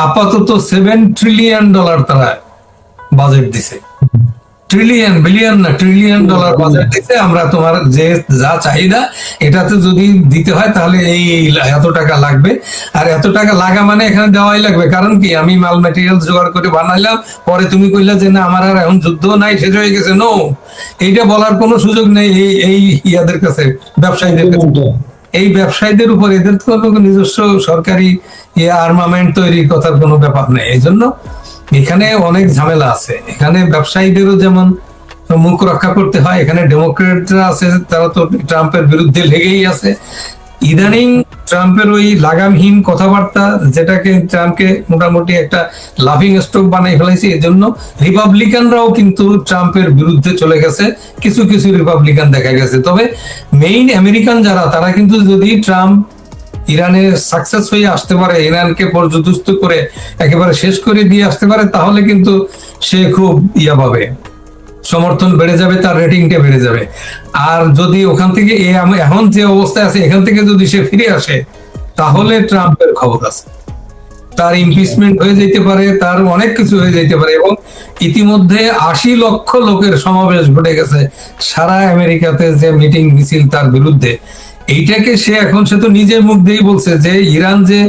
আপাতত $7 ট্রিলিয়ন তারা বাজেট দিছে। ট্রিলিয়ন, বিলিয়ন না, ট্রিলিয়ন ডলার বাজেট দিতে। আমরা তোমার যে যা চাহিদা এটাতে যদি দিতে হয় তাহলে এই এত টাকা লাগবে। আর এত টাকা লাগা মানে এখানে দেওয়াই লাগবে, কারণ কি আমি মাল ম্যাটেরিয়াল জোগাড় করে বানাইলাম, পরে তুমি কইলা যে না আমার আর এখন যুদ্ধ নাই, শেষ হয়ে গেছে। নো, এইটা বলার কোনো সুযোগ নেই এই ইয়াদের কাছে, ব্যবসায়ীদের কাছে। এই ব্যবসায়ীদের উপর এদের তো নিজস্ব সরকারি আর্মামেন্ট তৈরির কথার কোনো ব্যাপার নেই। এই জন্য এখানে অনেক ঝামেলা আছে। এখানে ব্যবসায়ীদেরও যেমন মুখ রক্ষা করতে হয়, এখানে ডেমোক্রেটরা আছে, তারা তো ট্রাম্পের বিরুদ্ধে লেগেই আছে। ইদানিং ট্রাম্পের ওই লাগামহীন কথাবার্তা, যেটাকে ট্রাম্পকে মোটামুটি একটা লাফিং স্টক বানাই ফেলাইছে, এই জন্য রিপাবলিকানরাও কিন্তু ট্রাম্পের বিরুদ্ধে চলে গেছে। কিছু কিছু রিপাবলিকান দেখা গেছে। তবে মেইন আমেরিকান যারা, তারা কিন্তু যদি ট্রাম্প ইরানে সাকসেস হয়ে আসতে পারে, ইরানকে পর্যদস্ত করে একেবারে শেষ করে দিয়ে আসতে পারে, তাহলে কিন্তু সে খুব পাবে, সমর্থন বেড়ে যাবে, তার রেটিংটা বেড়ে যাবে। আর যদি ওখান থেকে এখন যে অবস্থায় আছে এখান থেকে যদি সে ফিরে আসে, তাহলে ট্রাম্পের খবর আছে, তার ইমপিচমেন্ট হয়ে যেতে পারে, তার অনেক কিছু হয়ে যেতে পারে। এবং ইতিমধ্যে 80 লক্ষ লোকের সমাবেশ ঘটে গেছে সারা আমেরিকাতে, যে মিটিং মিছিল তার বিরুদ্ধে। এইটাকে সে তো নিজের মুখ দিয়েই বলছে যে ইরান যে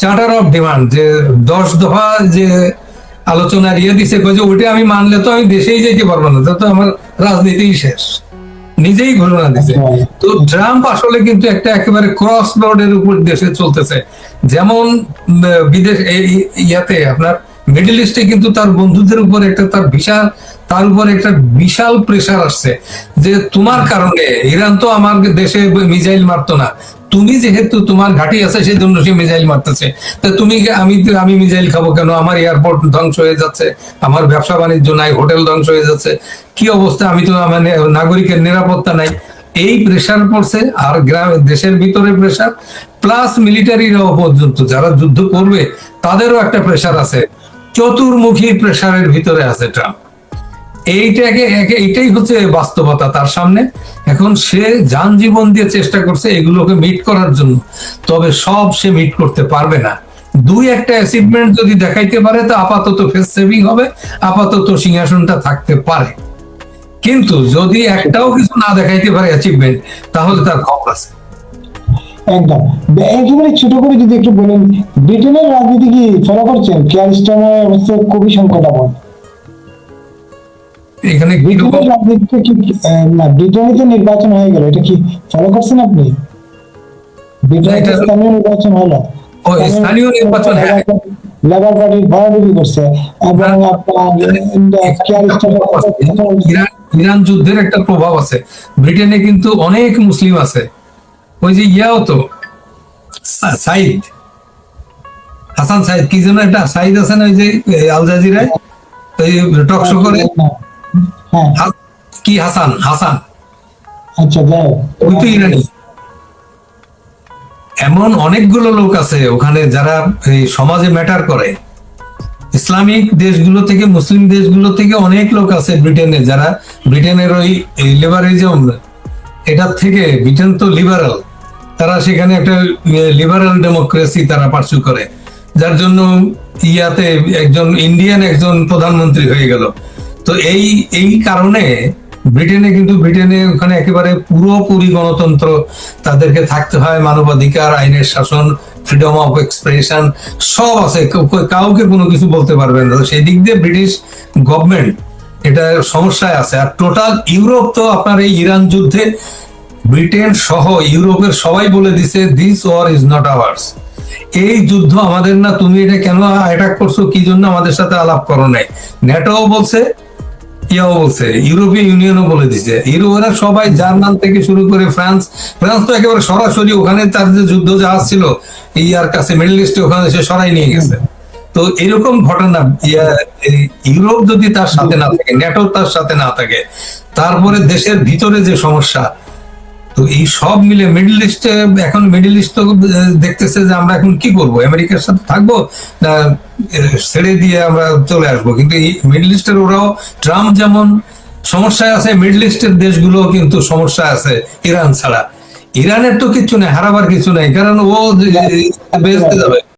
চার্টার অফ ডিমান্ড, যে 10 দফা যে আলোচনার দিছে, যে ওইটা আমি মানলে তো আমি দেশেই যেতে পারবো না, তো আমার রাজনীতি শেষ, নিজেই ঘোষণা দিছে। তো ট্রাম্প আসলে কিন্তু একটা একেবারে ক্রস রোডের উপর দেশে চলতেছে। যেমন বিদেশ আপনার মিডল ইস্টে কিন্তু তার বন্ধুদের উপর তার উপর একটা বিশাল প্রেসার আসছে, যে তোমার কারণে ইরান তো আমার দেশে মিসাইল মারতো না, তুমি যেহেতু তোমার ঘাঁটি আছে সেই জন্য সে মিসাইল মারতেছে, তা আমি মিসাইল খাবো কেন? আমার এয়ারপোর্ট ধ্বংস হয়ে যাচ্ছে, আমার ব্যবসা বাণিজ্য নাই, হোটেল ধ্বংস হয়ে যাচ্ছে, কি অবস্থা, আমি তো আমার নাগরিকের নিরাপত্তা নাই। এই প্রেসার পড়ছে। আর দেশের ভিতরে প্রেসার, প্লাস মিলিটারিরাও পর্যন্ত যারা যুদ্ধ করবে তাদেরও একটা প্রেসার আছে, চতুর্মুখী প্রেসারের ভিতরে আছে ট্রাম্প। এইটাই হচ্ছে বাস্তবতা তার সামনে। এখন সে যান জীবন দিয়ে চেষ্টা করছে এগুলোকে মিট করার জন্য, তবে সব সে মিট করতে পারবে না। 2-1টা অ্যাচিভমেন্ট যদি দেখাইতে পারে তো আপাতত ফেস সেভিং হবে, আপাতত সিংহাসনটা থাকতে পারে। কিন্তু যদি একটাও কিছু না দেখাইতে পারে অ্যাচিভমেন্ট, তাহলে তার খবর আছে। একদম। একেবারে ছোট করে যদি একটু বলেন, ব্রিটেনের রাজনীতি কি ফলো করছেন? কেয়ার স্টারমারের অবস্থা খুবই সংকটাপন্ন। এখানে ব্রিটেনের রাজনীতিতে কি না, ব্রিটেনে তো নির্বাচন হয়ে গেল, এটা কি ফলো করছেন আপনি? ব্রিটেনে স্থানীয় নির্বাচন হলো, স্থানীয় নির্বাচন লেবার পার্টির ভরাডুবি করছে, এবং ইরান যুদ্ধের একটা প্রভাব আছে। ব্রিটেনে কিন্তু অনেক মুসলিম আছে, ওই যে তো সাইদ, হাসান সাইদ, কি যেন একটা সাইদ আছে না, ওই যে আল জাজিরায় টক শো করে, কি হাসান, আচ্ছা, ওই তো ইরানি। এমন অনেকগুলো লোক আছে ওখানে যারা এই সমাজে ম্যাটার করে। ইসলামিক দেশগুলো থেকে, মুসলিম দেশগুলো থেকে অনেক লোক আছে ব্রিটেনে, যারা ব্রিটেনের ওই লিবারেলিজম, এটার থেকে, ব্রিটেন তো লিবারাল, তারা সেখানে একটা লিবারাল ডেমোক্রেসি তারা পার্সু করে, যার জন্য একজন ইন্ডিয়ান একজন প্রধানমন্ত্রী হয়ে গেল। তো এই কারণে ব্রিটেনে ওখানে একেবারে পুরোপুরি গণতন্ত্র তাদেরকে থাকতে হয়, মানবাধিকার, আইনের শাসন, ফ্রিডম অফ এক্সপ্রেশন সব আছে, কাউকে কোনো কিছু বলতে পারবেন না। সেই দিক দিয়ে ব্রিটিশ গভর্নমেন্ট এটা সমস্যায় আছে। আর টোটাল ইউরোপ তো আপনার এই ইরান যুদ্ধে ব্রিটেন সহ ইউরোপের সবাই বলে দিছে, this war is not ours, এই যুদ্ধ আমাদের না, তুমি এটা কেন অ্যাটাক করছো, কি জন্য আমাদের সাথে আলাপ করো নাই। ন্যাটোও বলছে, বলছে, ইউরোপীয় ইউনিয়নও বলে দিছে, ইউরোপেরা সবাই, জার্মান থেকে শুরু করে ফ্রান্স তো একেবারে সরাসরি ওখানে তার যে যুদ্ধ জাহাজ ছিল ইয়ার কাছে মিডল ইস্টে, ওখানে সে সরাই নিয়ে গেছে। তো এরকম ঘটনা, ইউরোপ যদি তার সাথে না থাকে, ন্যাটো তার সাথে না থাকে, তারপরে দেশের ভিতরে যে সমস্যা, তো এই সব মিলে মিডল ইস্ট তো দেখতেছে যে আমরা এখন কি করব, আমেরিকার সাথে থাকবো না ছেড়ে দিয়ে আমরা চলে আসবো। কিন্তু এই মিডল ইস্টের ওরাও, ট্রাম্প যেমন সমস্যায় আছে, মিডল ইস্টের দেশগুলো কিন্তু সমস্যা আছে ইরান ছাড়া। ইরানের তো কিছু নেই, হারাবার কিছু নেই, কারণ ও বেঁচতে যাবে।